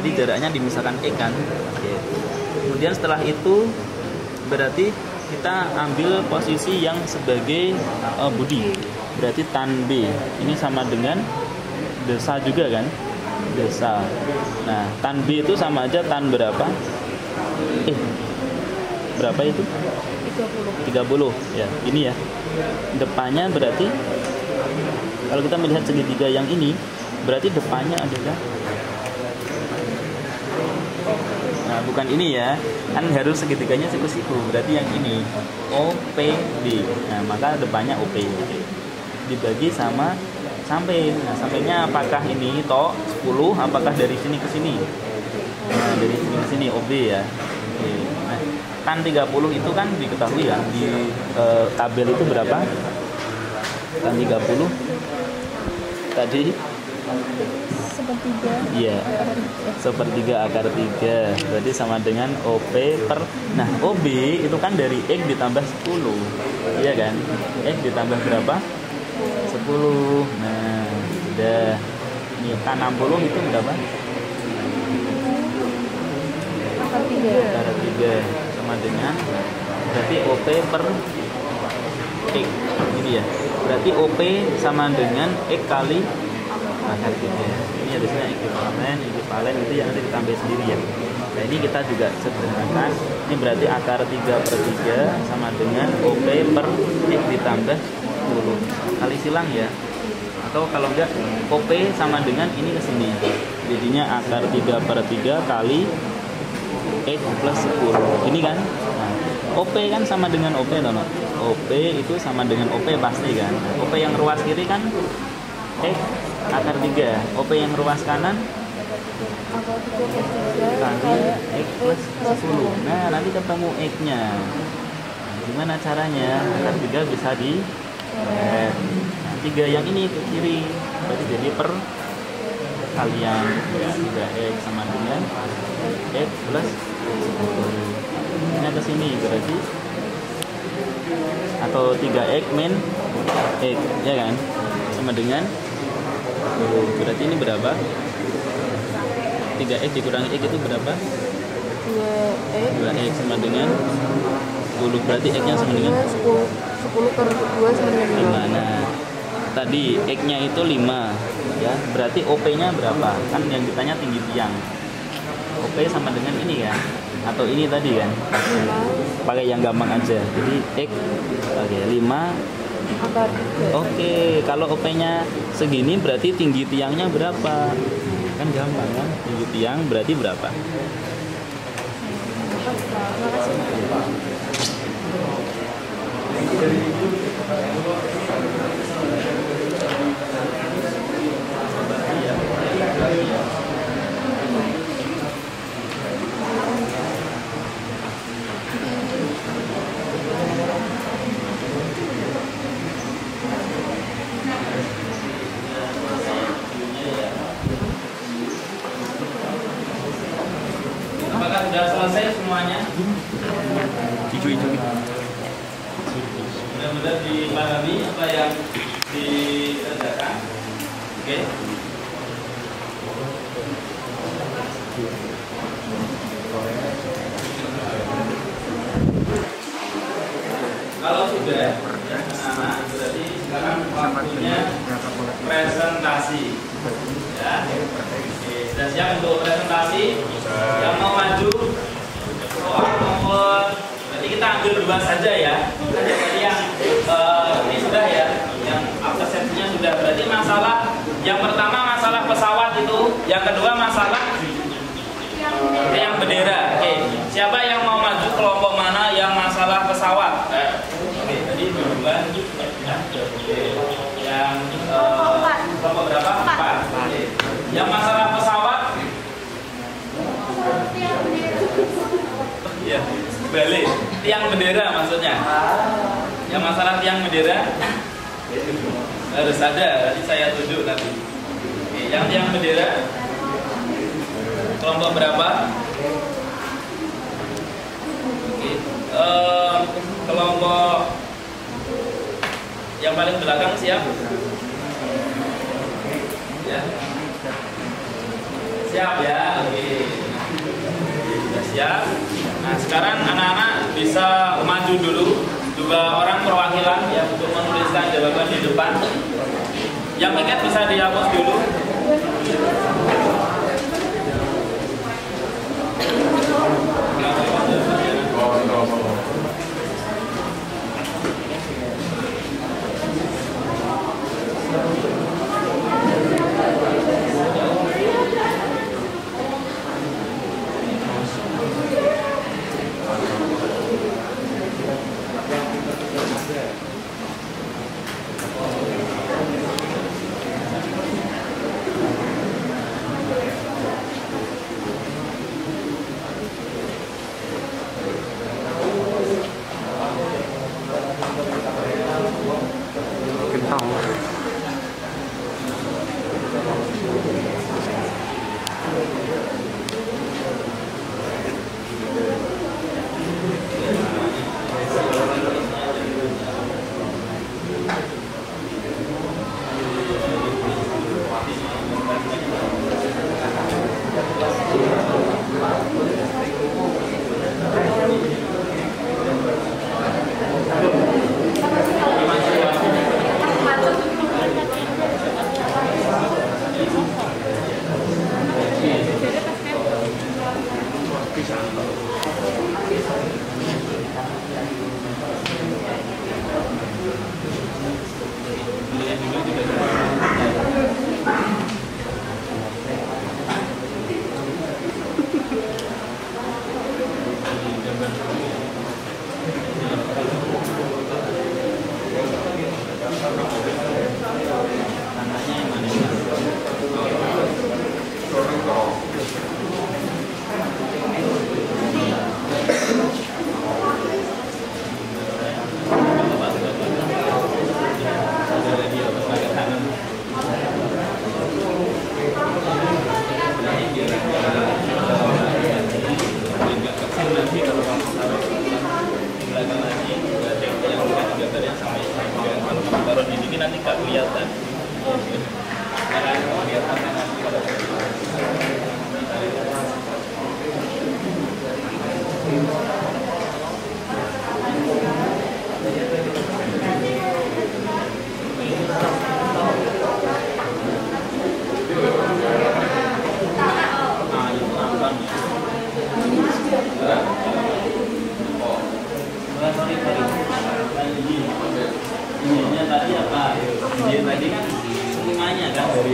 jadi jaraknya dimisahkan X kan. Oke. Kemudian setelah itu berarti kita ambil posisi yang sebagai Budi, berarti tan B ini sama dengan desa juga kan, desa. Nah tan B itu sama aja tan berapa, berapa itu 30 ya, ini ya depannya berarti kalau kita melihat segitiga yang ini berarti depannya adalah, nah bukan ini ya, kan harus segitiganya siku-siku, berarti yang ini OPD. Nah maka depannya OP dibagi sama samping. Nah sampingnya apakah ini toh 10, apakah dari sini ke sini? Nah dari sini ke sini OB ya. Oke. Nah tan 30 itu kan diketahui ya di tabel itu berapa? Tan 30 tadi
sepertiga.
Iya. Sepertiga akar 3. Berarti sama dengan OP per. Nah, OB itu kan dari X ditambah 10. Iya kan? X ditambah berapa? 10. Nah, udah. Ini tan 60 itu berapa?
Akar 3.
Akar 3 sama dengan berarti OP per X. Ini ya. Berarti OP sama dengan X kali akar 3. Ini harusnya ekivalen itu yang nanti ditambah sendiri ya. Nah ini kita juga sederhanakan. Ini berarti akar 3/3 sama dengan OP per X ditambah 10. Kali silang ya. Atau kalau enggak OP sama dengan ini ke sini. Jadinya akar 3/3 kali X plus 10. Ini kan. Nah, OP kan sama dengan OP atau no? OP itu sama dengan OP pasti kan. Nah, OP yang ruas kiri kan X akar 3. OP yang ruas kanan
Akar 3/3
kali X plus 10. Nah, nanti ketemu X-nya. Nah, gimana caranya? Akar 3 bisa di nah, 3 yang ini ke kiri. Berarti jadi per kalian 3X sama dengan X plus 10. Ini ke sini berarti atau 3X min X ya kan, sama dengan berarti ini berapa? 3X dikurangi X itu berapa? 2X sama dengan 10. Berarti X nya sama dengan
10 per 2 sama dengan
5. Nah tadi X nya itu 5 ya, berarti OP nya berapa? Kan yang ditanya tinggi tiang. OP sama dengan ini ya, atau ini tadi kan? Pakai yang gampang aja. Jadi X oke 5. Oke, kalau OP-nya segini berarti tinggi tiangnya berapa? Kan gampang kan? Tinggi tiang berarti berapa?
Apakah sudah selesai semuanya?
Hijau-hijau gitu.
Mudah-mudahan dipahami apa yang dikerjakan. Oke. Kalau sudah ya anak-anak, berarti sekarang waktunya presentasi. Ya. Oke, sudah siap untuk presentasi? Yang mau maju soal nomor, berarti kita ambil 2 saja ya. Jadi yang ini sudah ya, yang persepsinya sudah. Berarti masalah yang pertama masalah pesawat itu, yang kedua masalah tiang bendera. Oke, siapa yang mau maju kelompok mana yang masalah pesawat? Oke, tadi duluan. Oke, yang kelompok berapa? 4. Oke. Yang masalah pesawat? Ya, balik. Tiang bendera maksudnya. Yang masalah tiang bendera harus ada. Nanti saya tunjuk nanti. Oke, yang tiang bendera kelompok berapa? Oke, kelompok yang paling belakang siap? Ya. Siap ya, oke. Sudah siap. Nah, sekarang anak-anak bisa maju dulu, 2 orang perwakilan ya untuk menuliskan jawaban di depan. Yang piket bisa dihapus dulu.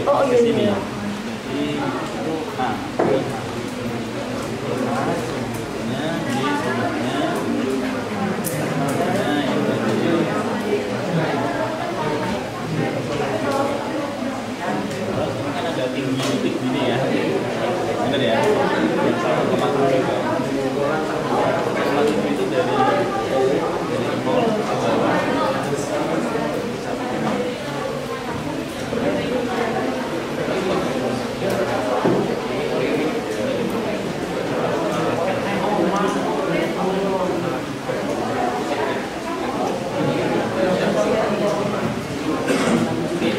ke sini. Jadi itu nah, nah di sebelahnya, nah yang tadi. Terus ini kan ada tinggi titik gini ya, bener ya? Yang 1,7 itu dari nol ke bawah.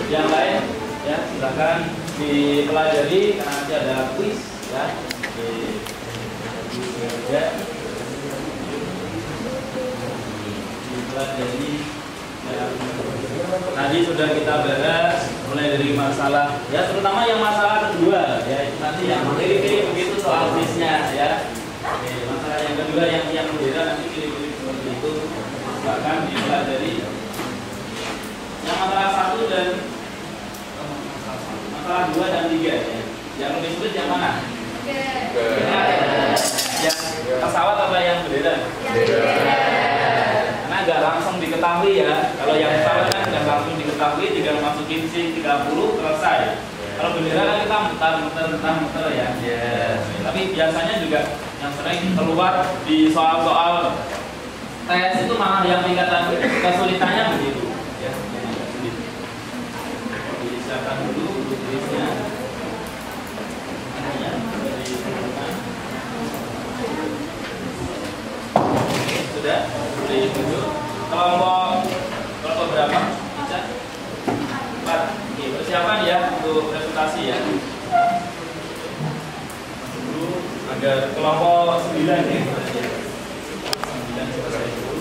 Yang lain ya silakan dipelajari karena nanti ada kuis ya dipelajari ya. Tadi sudah kita bahas mulai dari masalah ya terutama yang masalah kedua ya itu nanti yang pilih-pilih begitu soal kuisnya ya. Oke, masalah yang kedua yang beda nanti pilih-pilih seperti itu silakan dipelajari. Yang masalah 1 dan masalah 2 dan 3 ya. Yang lebih sulit yang mana? Yang pesawat apa yang bendera? Karena nggak langsung diketahui ya. Kalau yang pesawat kan nggak langsung diketahui, tinggal masukin C30 selesai. Kalau bendera kan kita muter ya. Tapi biasanya juga yang sering keluar di soal-soal tes itu malah yang tingkatan kesulitannya begitu. Silakan dulu tulisnya. Sudah? Boleh dulu. Kelompok berapa? Bisa? 4. Oke, persiapan ya untuk presentasi ya. Dulu agar kelompok 9 ya. 9 selesai dulu.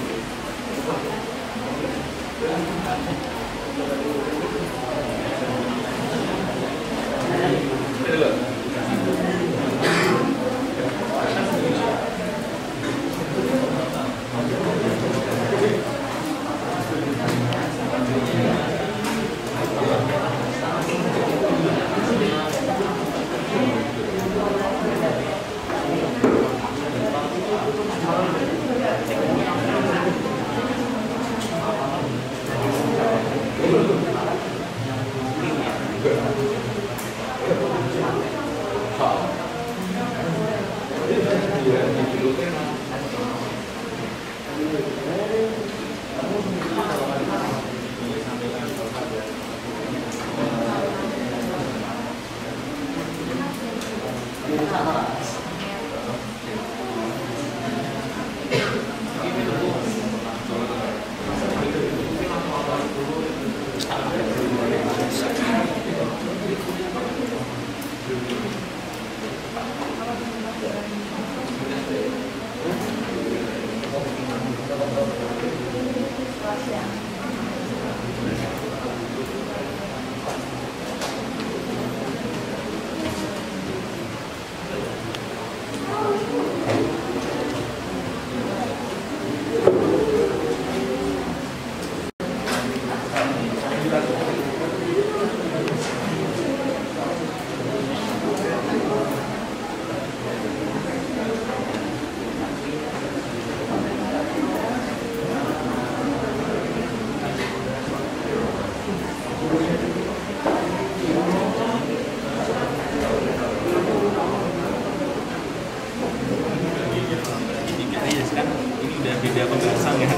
Beda pembahasan ya,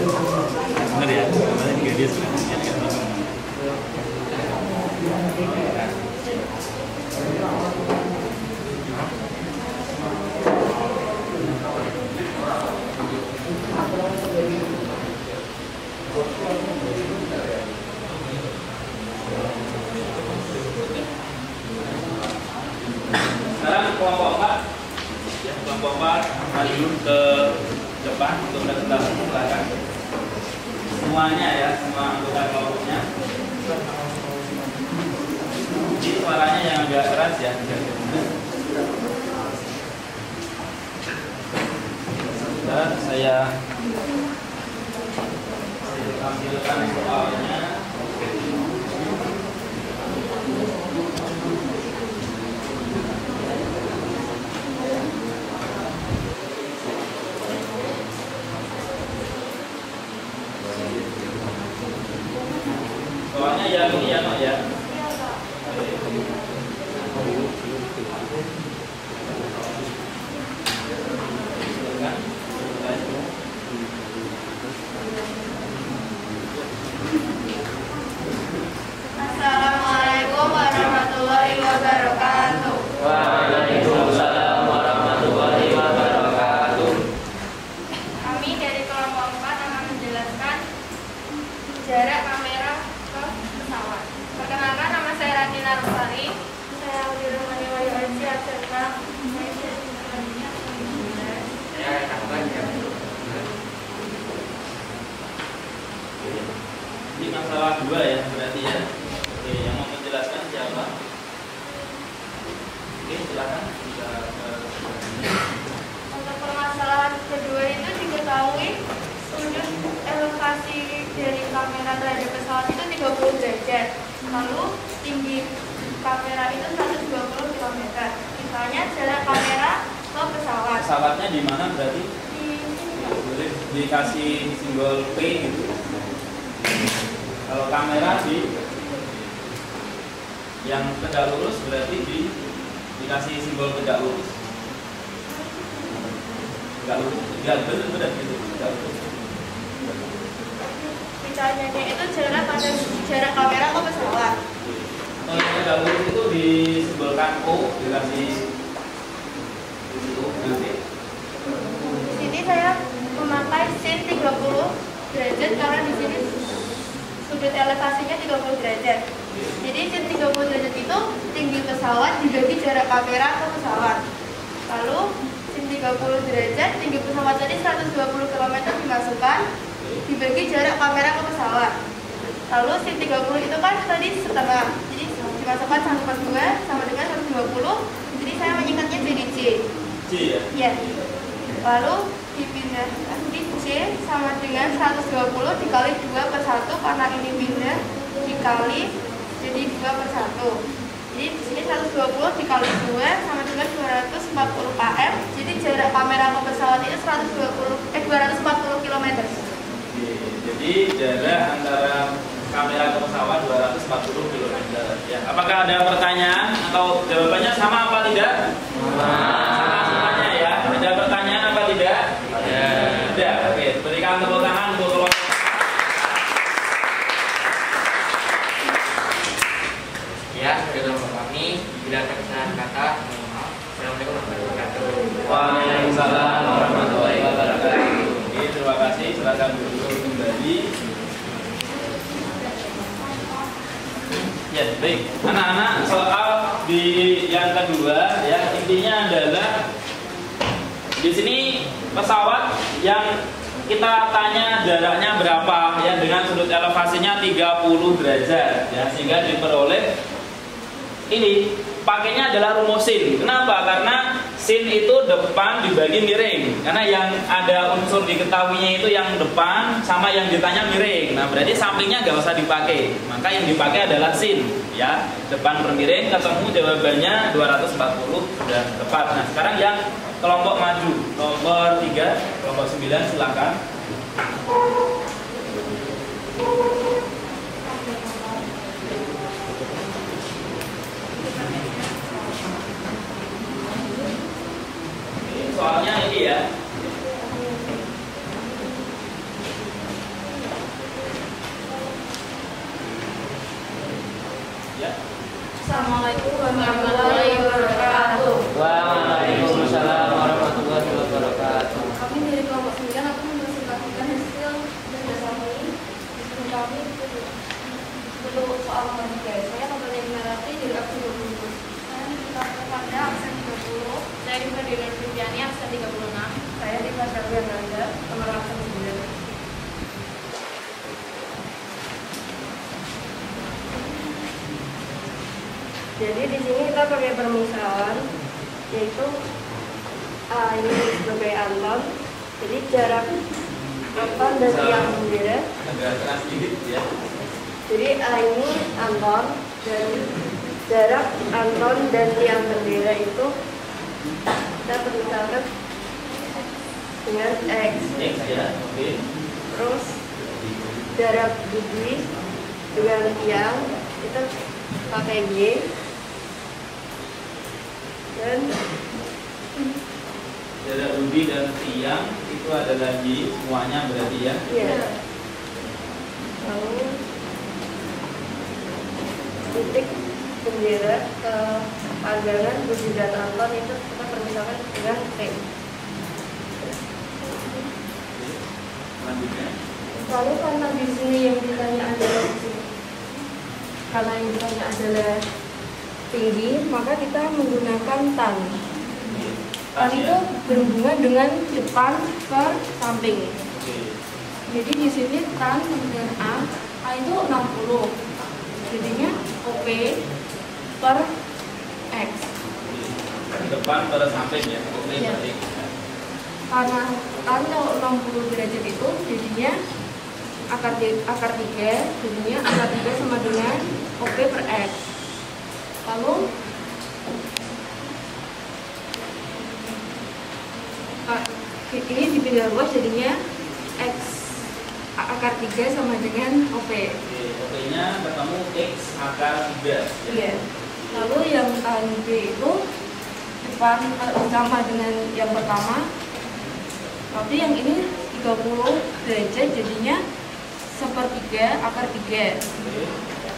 benar ya, karena juga dia sudah agak bingung. Sekarang kelompok 4 ya, kelompok 4 maju ke depan untuk presentasi silakan. Semuanya ya, semua anggota kelompoknya. Jadi suaranya yang agak keras ya. Sudah saya tampilkan soalnya.
ya ini ya Pak ya.
Assalamualaikum warahmatullahi wabarakatuh.
Waalaikumsalam warahmatullahi wabarakatuh.
Kami dari kelompok 4 akan menjelaskan jarak kamera ke pesawat. Perkenalkan, nama saya Radina Rosari. Saya Audirahmani Wahyu Aji Abserta.
Ini masalah 2 ya berarti ya. Oke, yang mau menjelaskan siapa? Oke, silakan.
Untuk permasalahan kedua itu diketahui sudut elevasi dari kamera terhadap pesawat itu 30 derajat. Lalu tinggi kamera itu 120 km. Misalnya jarak kamera ke pesawat.
Pesawatnya di mana berarti?
Di sini.
Boleh dikasih simbol P gitu. Kalau kamera di yang tegak lurus berarti dikasih simbol tegak lurus. Tegak lurus, tegak benar gitu. Tegak lurus.
Misalnya itu jarak pada jarak kamera ke pesawat.
Kalau yang tegak lurus itu disimbolkan O, dikasih di situ nanti.
Di sini saya memakai sin 30 derajat karena di sini sudut elevasinya 30 derajat. Jadi sin 30 derajat itu tinggi pesawat dibagi jarak kamera ke pesawat. Lalu sin 30 derajat tinggi pesawat tadi 120 km dimasukkan dibagi jarak kamera ke pesawat. Lalu sin 30 itu kan tadi setengah. Jadi dimasukkan 1/2 sama dengan 120. Jadi saya menyingkatnya jadi C.
C ya.
Iya. Lalu dipindahkan di C sama dengan 120 dikali 2/1 karena ini pindah dikali jadi 2/1. Jadi di sini 120 dikali 2 sama dengan 240 km. Jadi jarak kamera ke pesawat itu 240 km.
Jadi jarak antara kamera ke pesawat 240 km. Ya, apakah ada pertanyaan atau jawabannya sama apa tidak? Sama semuanya ya. Ada pertanyaan apa tidak? Ada. Oke, berikan tepuk tangan untuk kelompok.
Ya, dari kelompok kami bila ada kesalahan kata, mohon maaf. Assalamualaikum warahmatullahi wabarakatuh.
Waalaikumsalam warahmatullahi wabarakatuh. Oke, terima kasih. Silakan duduk kembali. Ya, baik. Anak-anak, soal di yang kedua ya, intinya adalah di sini pesawat yang kita tanya jaraknya berapa ya, dengan sudut elevasinya 30 derajat ya, sehingga diperoleh ini pakainya adalah rumus sin. Kenapa? Karena sin itu depan dibagi miring. Karena yang ada unsur diketahuinya itu yang depan sama yang ditanya miring. Nah, berarti sampingnya nggak usah dipakai. Maka yang dipakai adalah sin, ya. Depan bermiring, ketemu jawabannya 240 sudah tepat. Nah, sekarang yang kelompok maju, nomor 3, kelompok 9 silakan. Soalnya ini ya. Ya.
Assalamualaikum warahmatullahi wabarakatuh.
Waalaikumsalam warahmatullahi wabarakatuh.
Kami dari kelompok 9 akan mempresentasikan hasil berdasarkan ini. Disini kami untuk soal nomor 3. Saya mempunyai narasi dari absen 20. Saya pada absen 30. Saya di Ferdinand Kristiani absen 36. Saya di Pasar Bernanda nomor absen 9.
Jadi di sini kita pakai permisalan, yaitu A ini sebagai Anton. Jadi jarak Anton dan tiang bendera.
Agak keras sedikit ya.
Jadi A ini Anton dan jarak Anton dan tiang bendera itu kita permisalkan dengan X.
X ya. Oke.
Terus jarak Budi dengan tiang kita pakai Y, dan
jarak Budi dan tiang itu adalah Y semuanya berarti ya.
iya. Lalu titik bendera ke pandangan Budi dan Anton itu kita permisalkan dengan T.
Selanjutnya
Lalu karena di sini yang ditanya adalah tinggi, maka kita menggunakan tan. Tan itu berhubungan dengan depan per samping. Jadi di sini tan dengan A itu 60. Jadinya OP per X.
depan pada samping ya.
Iya. Karena tan kalau 60 derajat itu jadinya akar 3, jadinya akar 3 sama dengan OP per X. Lalu ini dipindah luas jadinya X akar 3 sama dengan OP.
OP-nya ketemu X akar 3.
Iya. Lalu yang tan B itu depan sama dengan yang pertama. Tapi yang ini 30 derajat jadinya 1/3 akar 3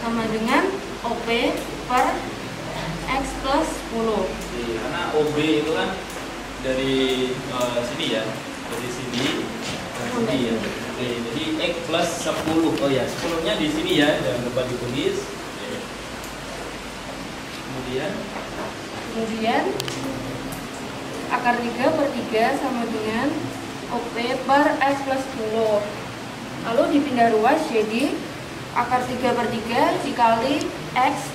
sama dengan OP per X plus 10.
Karena OB itu kan dari sini ya, dari sini ke sini ya. Oke, jadi X plus 10. Oh ya, 10-nya di sini ya, jangan lupa ditulis.
Kemudian akar 3/3 sama dengan OP per X plus 10. Lalu dipindah ruas jadi akar 3/3 dikali X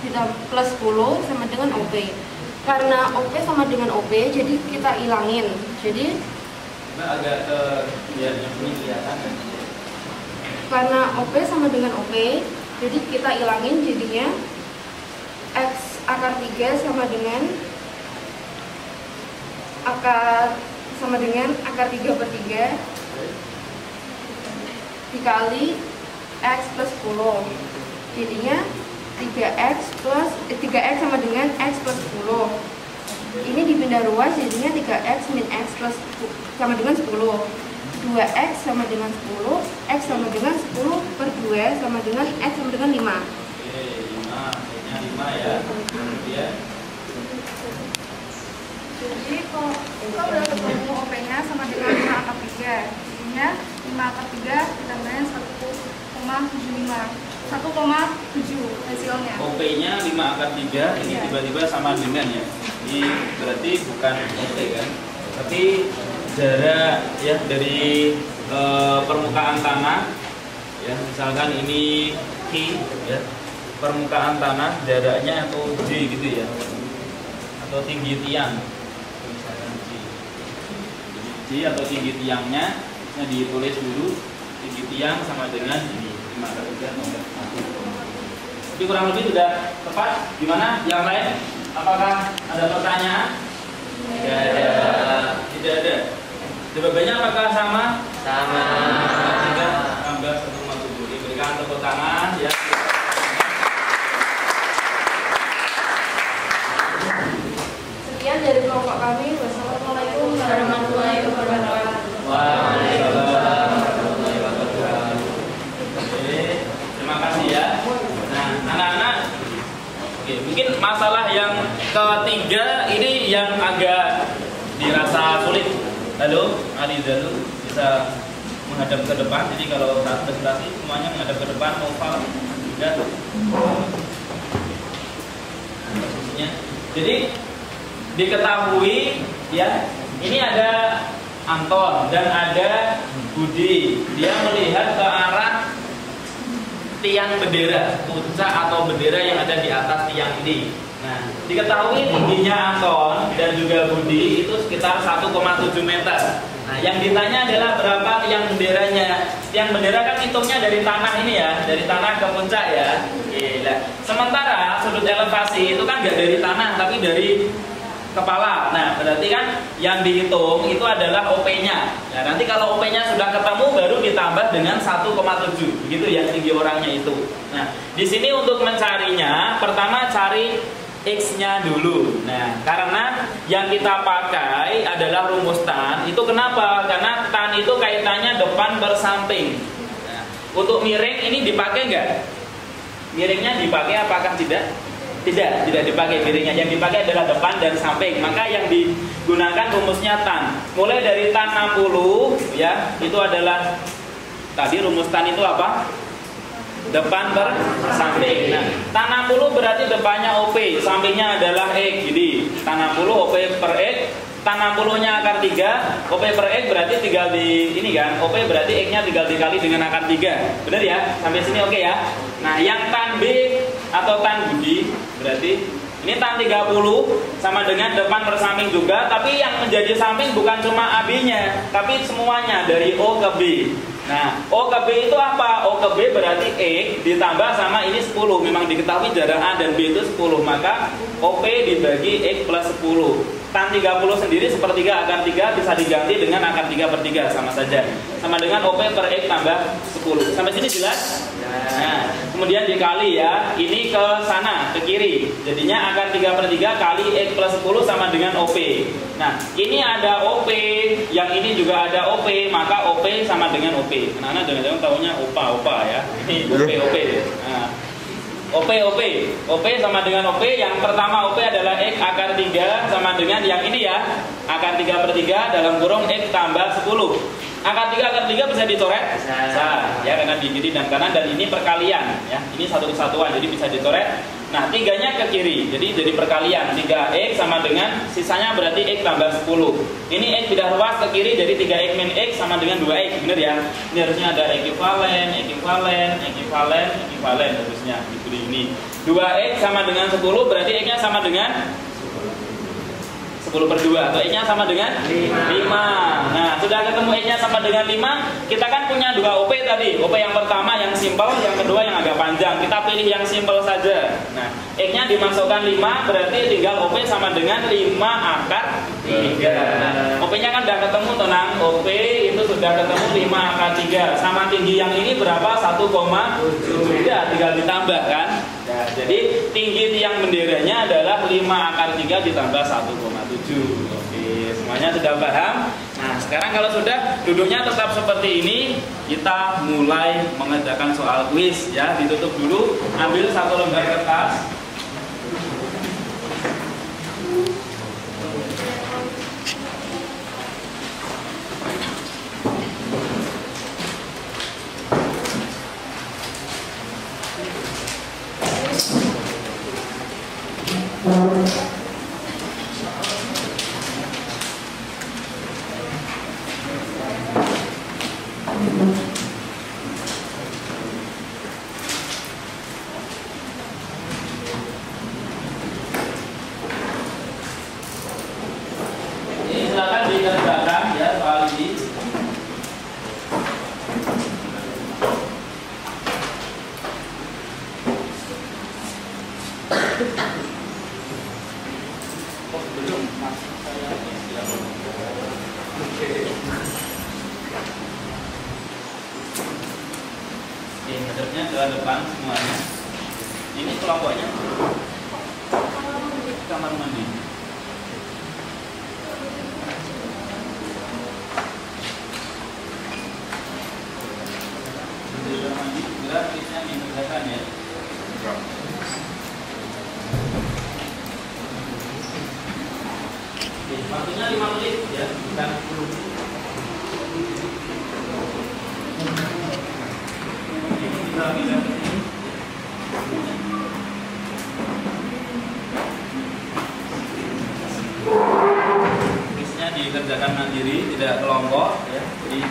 plus 10 sama dengan OP. Karena OP sama dengan OP, jadi kita ilangin. Jadi
agak biar yang ini kelihatan kan.
Karena OP sama dengan OP, jadi kita ilangin jadinya X akar 3 sama dengan akar 3/3 dikali X plus 10. Jadinya 3X sama dengan X plus 10. Ini dipindah ruas jadinya 3X min X plus sama dengan 10. 2X sama dengan 10, X sama dengan 10 per 2 sama dengan X sama dengan 5.
Oke, 5, X-nya 5 ya. Kemudian
Jadi kok udah ketemu OP-nya sama dengan 5 akar 3. Jadinya 5 akar 3 ditambahnya 1,75. 1,7 hasilnya.
OP-nya 5 akar 3, ini tiba-tiba sama dengan ya. Ini berarti bukan OP kan. Tapi jarak ya dari permukaan tanah ya, misalkan ini Q ya. Permukaan tanah jaraknya atau J gitu ya. Atau tinggi tiang. Misalkan J atau tinggi tiangnya ditulis dulu. Tinggi tiang sama dengan ini 5 akar 3 nomor 1. Jadi kurang lebih sudah tepat. Gimana? Yang lain? Apakah ada pertanyaan? Tidak ada. Tidak ada. Jawabannya apakah sama?
Sama.
Tidak. Tambah 1,7. Diberikan tepuk tangan ya.
Sekian dari kelompok kami. Wassalamualaikum warahmatullahi wabarakatuh.
Waalaikumsalam warahmatullahi wabarakatuh. Oke, terima kasih ya. Nah, anak-anak, oke, mungkin masalah yang ketiga ini yang agak dirasa sulit. Halo, Arizalu bisa menghadap ke depan. Jadi kalau saat presentasi semuanya menghadap ke depan, oval juga. Posisinya. Jadi diketahui ya, ini ada Anton dan ada Budi. Dia melihat ke arah tiang bendera, puncak atau bendera yang ada di atas tiang ini. Nah, diketahui tingginya Anton dan juga Budi itu sekitar 1,7 meter. Nah, yang ditanya adalah berapa tiang benderanya. Tiang bendera kan hitungnya dari tanah ini ya, dari tanah ke puncak ya. Gila. Sementara sudut elevasi itu kan nggak dari tanah tapi dari kepala. Nah, berarti kan yang dihitung itu adalah OP-nya. Nah, nanti kalau OP-nya sudah ketemu baru ditambah dengan 1,7. Begitu ya tinggi orangnya itu. Nah, di sini untuk mencarinya, pertama cari X-nya dulu. Nah, karena yang kita pakai adalah rumus tan. Itu kenapa? Karena tan itu kaitannya depan bersamping. Nah, untuk miring ini dipakai nggak? Miringnya dipakai apakah tidak? Tidak dipakai miringnya. Yang dipakai adalah depan dan samping. Maka yang digunakan rumusnya tan. Mulai dari tan 60 ya, itu adalah tadi rumus tan itu apa? Depan per samping. Nah, tan 60 berarti depannya OP, sampingnya adalah X. Jadi tan 60 OP per X. Tan 60-nya akar 3, OP per X berarti tinggal di ini kan, OP berarti X-nya tinggal dikali dengan akar 3. Benar ya? Sampai sini oke ya? Nah, yang tan B atau tan budi berarti ini tan 30 sama dengan depan per samping juga, tapi yang menjadi samping bukan cuma AB-nya, tapi semuanya dari O ke B. Nah, O ke B itu apa? O ke B berarti X ditambah sama ini 10. Memang diketahui jarak A dan B itu 10, maka OP dibagi X plus 10. Tan 30 sendiri sepertiga akar 3 bisa diganti dengan akar 3 per 3, sama saja. Sama dengan OP per X tambah 10. Sampai sini jelas? Nah, kemudian dikali ya, ini ke sana, ke kiri. Jadinya akar 3 per 3 kali X plus 10 sama dengan OP. Nah, ini ada OP, yang ini juga ada OP, maka OP sama dengan OP. Anak-anak jangan-jangan tahunya opa ya. Ini OP. Nah, OP sama dengan OP. Yang pertama OP adalah X akar 3 sama dengan yang ini ya, akar 3 per 3 dalam kurung X tambah 10. Akar 3 bisa dicoret? Bisa ya, karena di kiri dan kanan, dan ini perkalian ya. Ini satu kesatuan, jadi bisa dicoret. Nah, 3-nya ke kiri, jadi perkalian. 3X sama dengan sisanya berarti X tambah 10. Ini X pindah ruas ke kiri, jadi 3X min X sama dengan 2X. Bener ya? Ini harusnya ada ekivalen harusnya. Jadi ini 2X sama dengan 10 berarti X-nya sama dengan 10 per 2 atau X-nya sama dengan 5. Nah, sudah ketemu X-nya sama dengan 5, kita kan punya 2 OP tadi. OP yang pertama yang simpel, yang kedua yang agak panjang. Kita pilih yang simpel saja. Nah, X-nya dimasukkan 5 berarti tinggal OP sama dengan 5 akar 3. Nah, OP-nya kan sudah ketemu, tenang. OP itu sudah ketemu 5 akar 3. Sama tinggi yang ini berapa? 1,7. Ya, tinggal ditambah kan. Nah, jadi tinggi tiang benderanya adalah 5 akar 3 ditambah 1,7. Oke, semuanya sudah paham? Nah, sekarang kalau sudah duduknya tetap seperti ini, kita mulai mengerjakan soal kuis ya. Ditutup dulu, ambil 1 lembar kertas. Silakan dikerjakan ya soal ini. Belum masuk saya. Oke, hadapnya ke depan semuanya. Ini kelompoknya kamar mandi. Grafiknya dikerjakan ya. Oke, waktunya 5 menit ya, bukan 10. Ini bisa kuisnya dikerjakan mandiri, tidak kelompok ya. Jadi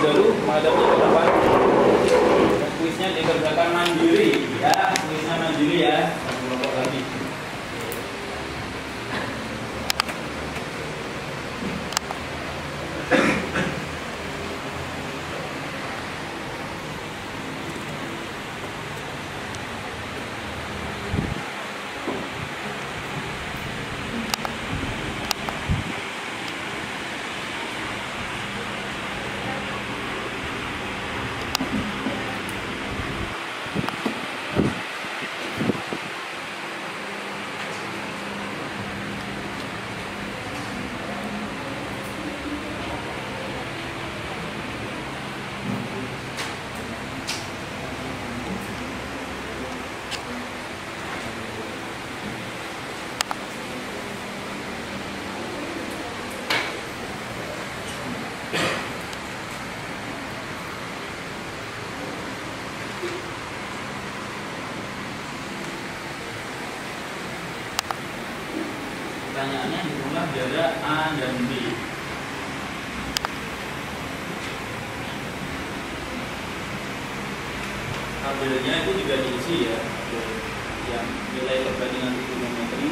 dulu menghadapnya ke depan. Kuisnya dikerjakan mandiri ya, kuisnya mandiri ya, kelompok lagi. pertanyaannya hitunglah jarak A dan B. Tabelnya itu juga diisi ya, yang nilai perbandingan trigonometri.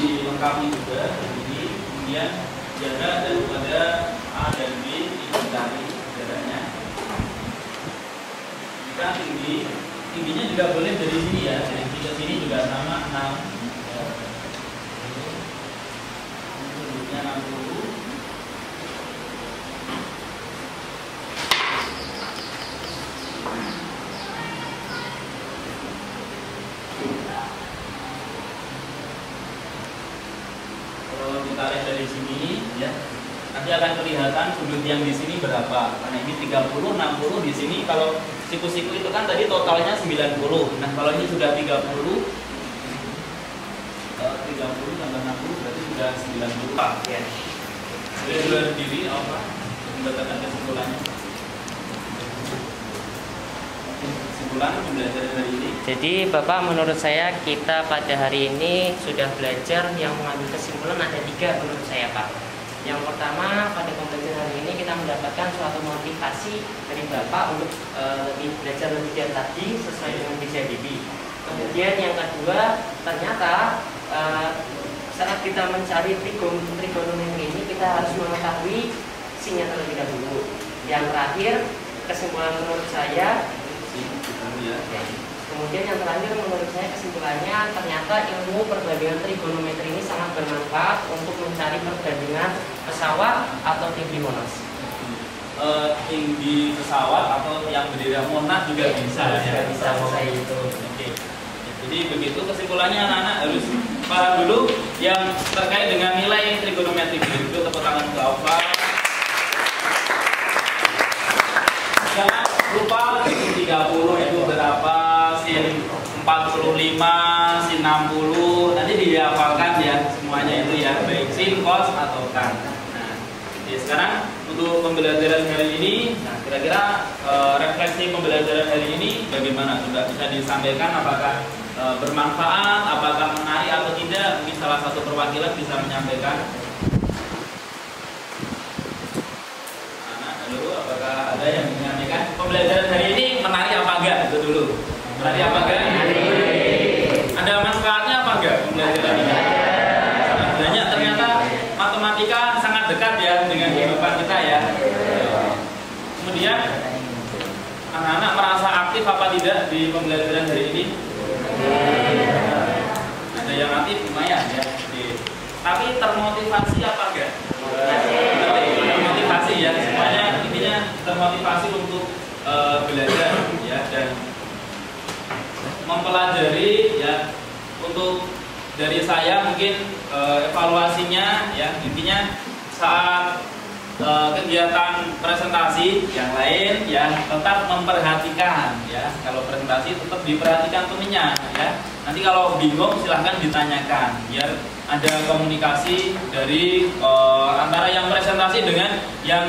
Dilengkapi juga ini, kemudian jarak daripada A dan B dicari jaraknya. Jika tingginya juga boleh dari sini ya, dari sini ke sini juga sama 6. Sebutnya 60. Tarik dari sini ya, nanti akan kelihatan sudut yang di sini berapa. Karena ini 30, 60 di sini. Kalau siku-siku itu kan tadi totalnya 90. Nah kalau ini sudah 30 tambah 60 berarti sudah 90 ya. Sudah dulu sendiri apa mendapatkan kesimpulannya? Kesimpulan pembelajaran hari ini.
Jadi Bapak, menurut saya kita pada hari ini sudah belajar yang mengambil kesimpulan ada 3 menurut saya Pak. Yang pertama, pada pembelajaran hari ini kita mendapatkan suatu motivasi dari Bapak untuk belajar lebih giat lagi sesuai dengan BCDB. Kemudian yang kedua, ternyata saat kita mencari trigonometri ini kita harus mengetahui sinya terlebih dahulu. Yang terakhir, kesimpulan menurut saya kemudian yang terakhir menurut saya kesimpulannya ternyata ilmu perbandingan trigonometri ini sangat bermanfaat untuk mencari perbandingan pesawat atau tinggi Monas.
Tinggi pesawat atau yang bendera Monas juga bisa ya.
Bisa saya itu.
Oke. Jadi begitu kesimpulannya, anak-anak harus paham dulu yang terkait dengan nilai trigonometri. Itu tepuk tangan ke Alfa. Jangan lupa sin 30 itu berapa, sin 45, sin 60, nanti dihafalkan ya semuanya itu ya, baik sin, cos atau tan. Nah, jadi sekarang untuk pembelajaran hari ini, nah kira-kira refleksi pembelajaran hari ini bagaimana? Coba bisa disampaikan apakah bermanfaat, apakah menarik atau tidak? Mungkin salah satu perwakilan bisa menyampaikan. Apakah ada yang menyampaikan pembelajaran hari ini menarik apa enggak? Itu dulu. Menarik apa enggak? Ada manfaatnya apa enggak pembelajaran ini? Sangat banyak. Ternyata matematika sangat dekat ya dengan kehidupan kita ya. Kemudian anak-anak merasa aktif apa tidak di pembelajaran hari ini? Ada yang aktif lumayan ya. Tapi termotivasi apa enggak? Termotivasi ya, semuanya intinya termotivasi untuk belajar ya dan mempelajari ya. Untuk dari saya mungkin evaluasinya ya, intinya saat kegiatan presentasi yang lain ya tetap memperhatikan ya. Kalau presentasi tetap diperhatikan temennya ya. Nanti kalau bingung silahkan ditanyakan biar ada komunikasi dari antara yang presentasi dengan yang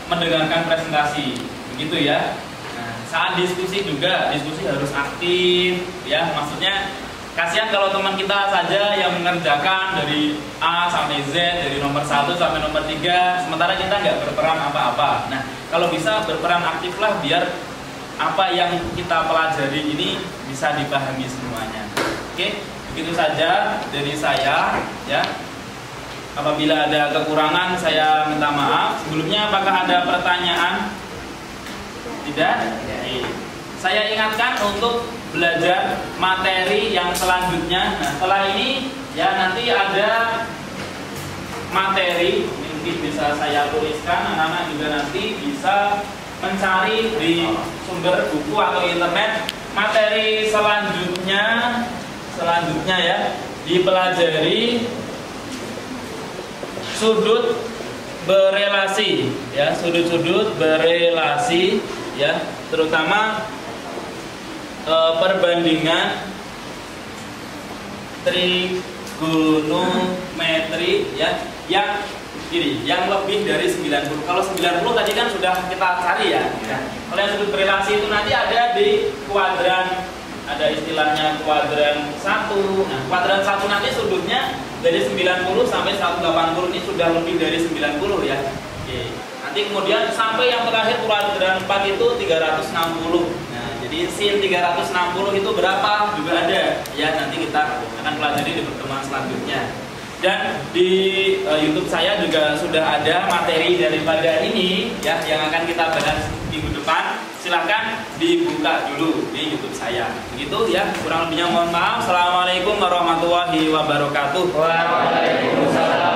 mendengarkan presentasi begitu ya. Nah, saat diskusi juga diskusi harus aktif ya, maksudnya kasihan kalau teman kita saja yang mengerjakan dari A sampai Z, dari nomor 1 sampai nomor 3, sementara kita nggak berperan apa-apa. Nah, kalau bisa berperan aktiflah biar apa yang kita pelajari ini bisa dipahami semuanya. Oke, begitu saja dari saya ya. Apabila ada kekurangan saya minta maaf. Sebelumnya apakah ada pertanyaan? Tidak? Saya ingatkan untuk belajar materi yang selanjutnya. Nah, setelah ini ya nanti ada materi, mungkin bisa saya tuliskan, anak-anak juga nanti bisa mencari di sumber buku atau internet. Materi selanjutnya ya dipelajari sudut berelasi ya, sudut-sudut berelasi ya, terutama perbandingan trigonometri ya, yang ini yang lebih dari 90. Kalau 90 tadi kan sudah kita cari ya. Kalau yang sudut berelasi itu nanti ada di kuadran, ada istilahnya kuadran 1. Nah, kuadran 1 nanti sudutnya dari 90 sampai 180, ini sudah lebih dari 90 ya. Oke. Nanti kemudian sampai yang terakhir kuadran 4 itu 360. Jadi sin 360 itu berapa juga ada ya, nanti kita akan pelajari di pertemuan selanjutnya. Dan di YouTube saya juga sudah ada materi daripada ini ya yang akan kita bahas minggu depan. Silahkan dibuka dulu di YouTube saya. Begitu ya, kurang lebihnya mohon maaf. Assalamualaikum warahmatullahi wabarakatuh.
Waalaikumsalam.